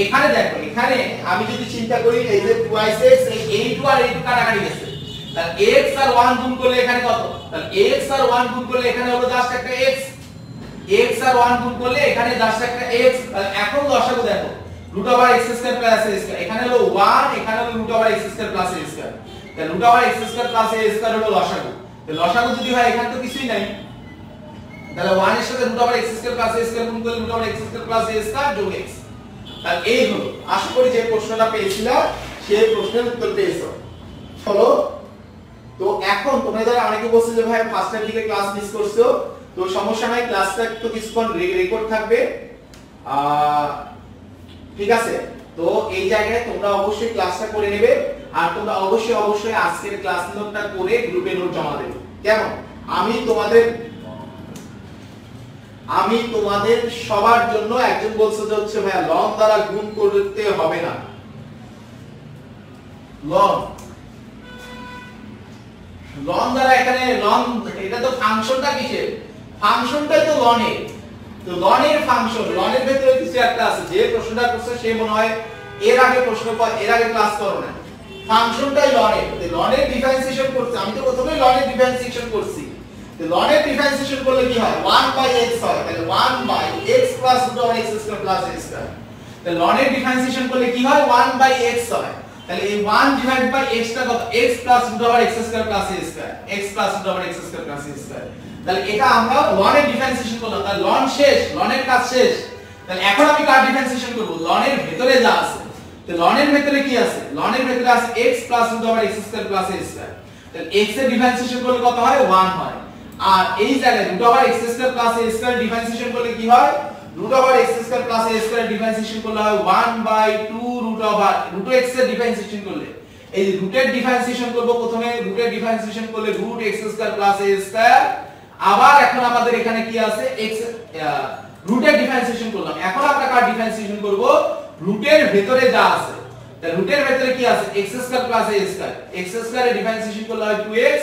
এখানে দেখো, এখানে আমি যদি চিন্তা করি এই যে 2x, এই a2 আর a2 কাটাকাটি গেছে, তাহলে x আর 1 গুণ করলে এখানে কত? তাহলে x আর 1 গুণ করলে এখানে হলো জাস্ট একটা x, x আর 1 গুণ করলে এখানে জাস্ট একটা x। তাহলে এখন লসাগু দেখো, √x² প্লাস a², এখানে হলো 1, এখানে হলো √x² প্লাস a²। তাহলে root over x square plus a square হলো লসাগু। তো লসাগু যদি হয় এখানে তো কিছুই নাই, তাহলে 1 এর সাথে root over x square plus a square গুণ করলে root over x square plus a square যোগ x। তাহলে এই হলো, আশা করি যে প্রশ্নটা পেয়েছিল সেই প্রশ্নের উত্তর পেয়েছো। চলো, তো এখন তোমরা যারা অনেকে বলছো যে ভাই ফার্স্টের দিকে ক্লাস মিস করছো, তো সমস্যা নাই, ক্লাসটা তো কিছুক্ষণ রেকর্ড থাকবে, ঠিক আছে। তো এই জায়গায় তোমরা অবশ্যই ক্লাসটা করে নেবে, আর তোমরা অবশ্যই আজকের ক্লাস নোটটা করে গ্রুপে নোট জমা দেবে। কেমন? আমি তোমাদের সবার জন্য, একজন বলছো যে হচ্ছে ভাইয়া লং দ্বারা গুণ করতে হবে না, লং দ্বারা, এখানে লং এটা তো ফাংশনটা কিসের? ফাংশনটাই তো লনের। তো লনের ফাংশন, লনের ভিতরে কিছু একটা আছে, যে প্রশ্নটা করছে সে মনে হয় এর আগে ক্লাস করো না, ফাংশনটাই লনের। তো লনের ডিফারেন্সিয়েশন করতে, আমি তো প্রথমে লনের ডিফারেন্সিয়েশন করছি। তো লনের ডিফারেন্সিয়েশন করলে কি হয়? 1/x হয়, তাহলে 1/x plus root over x square plus a square. তো লনের ডিফারেন্সিয়েশন করলে কি হয়? 1/x হয়, তাহলে এই 1 ডিভাইড বাই x টা কত? x plus root over x square plus a square, x plus root over x square plus a square. তাহলে এটা আমরা লনের ডিফারেন্সিয়েশন করলাম, তাহলে লন শেষ, লনের কাজ শেষ। তাহলে এখন আমি কার ডিফারেন্সিয়েশন করব? লনের ভিতরে যা আছে। তো লনের ভিতরে কি আছে? লনের ভিতরে আছে x plus root over x square plus a square. তাহলে x এর ডিফারেন্সিয়েশন করলে কত হয়? 1 হয়। আর এই জায়গায় root over x square plus a square differentiation করলে কি হয়? Root over x square plus a square differentiation করলে হয় 1/2 রুট ওভার রুট x এর ডিফারেন্সিয়েশন করলে, এই রুটের ডিফারেন্সিয়েশন করব প্রথমে, রুটের ডিফারেন্সিয়েশন করলে root x square plus a square. আবার এখন আমাদের এখানে কি আছে? x রুটের ডিফারেন্সিয়েশন করলাম, এখন আমরা কার ডিফারেন্সিয়েশন করব? রুটের ভিতরে যা আছে। তাহলে রুটের ভিতরে কি আছে? x square plus a square, x স্কয়ারের ডিফারেন্সিয়েশন করলে হয় 2x,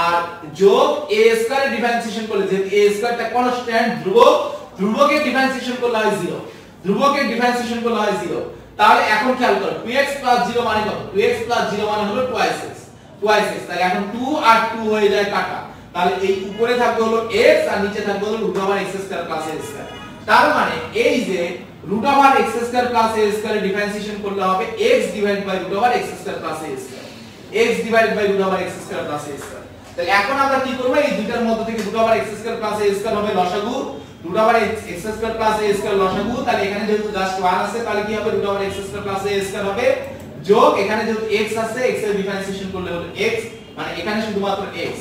আর যোগ a স্কয়ারের ডিফারেন্সিয়েশন করলে, যেহেতু a স্কয়ারটা কনস্ট্যান্ট ধ্রুবক, ধ্রুবকের ডিফারেন্সিয়েশন করলে হয় 0, ধ্রুবকের ডিফারেন্সিয়েশন করলে হয় 0। তাহলে এখন খেয়াল করো 2x 0 মানে কত? 2x 0 মানে হলো 2x, তাহলে এখন 2 আর 2 হয়ে যায় কাটা। তাহলে এই উপরে থাকবে হলো x আর নিচে থাকবে হলো root over x square plus a square. তার মানে এই যে root over x square plus a square differentiation করলে হবে x divide by root over x square plus a square, x divide by root over x square plus a square. তাহলে এখন আমরা কি করব? এই দুইটার মধ্যে থেকে root over x square plus a square হবে লসাগু, root over x square plus a square লসাগু। তাহলে এখানে যেহেতু জাস্ট 1 আছে, তাহলে কি হবে? Root over x square plus a square হবে, যোগ এখানে যেহেতু x আছে, x এর ডিফারেন্সিয়েশন করলে হলো x, মানে এখানে শুধুমাত্র x।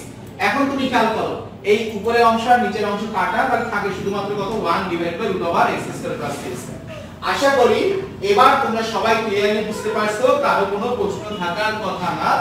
এখন তুমি খেয়াল করো, এই উপরের অংশ আর নিচের অংশ কাটা, তাহলে থাকে শুধুমাত্র কত? 1 divide by root over x square plus a square. আশা করি এবার তোমরা সবাই ক্লিয়ারলি বুঝতে পারছো, কারো কোনো প্রশ্ন থাকার কথা না।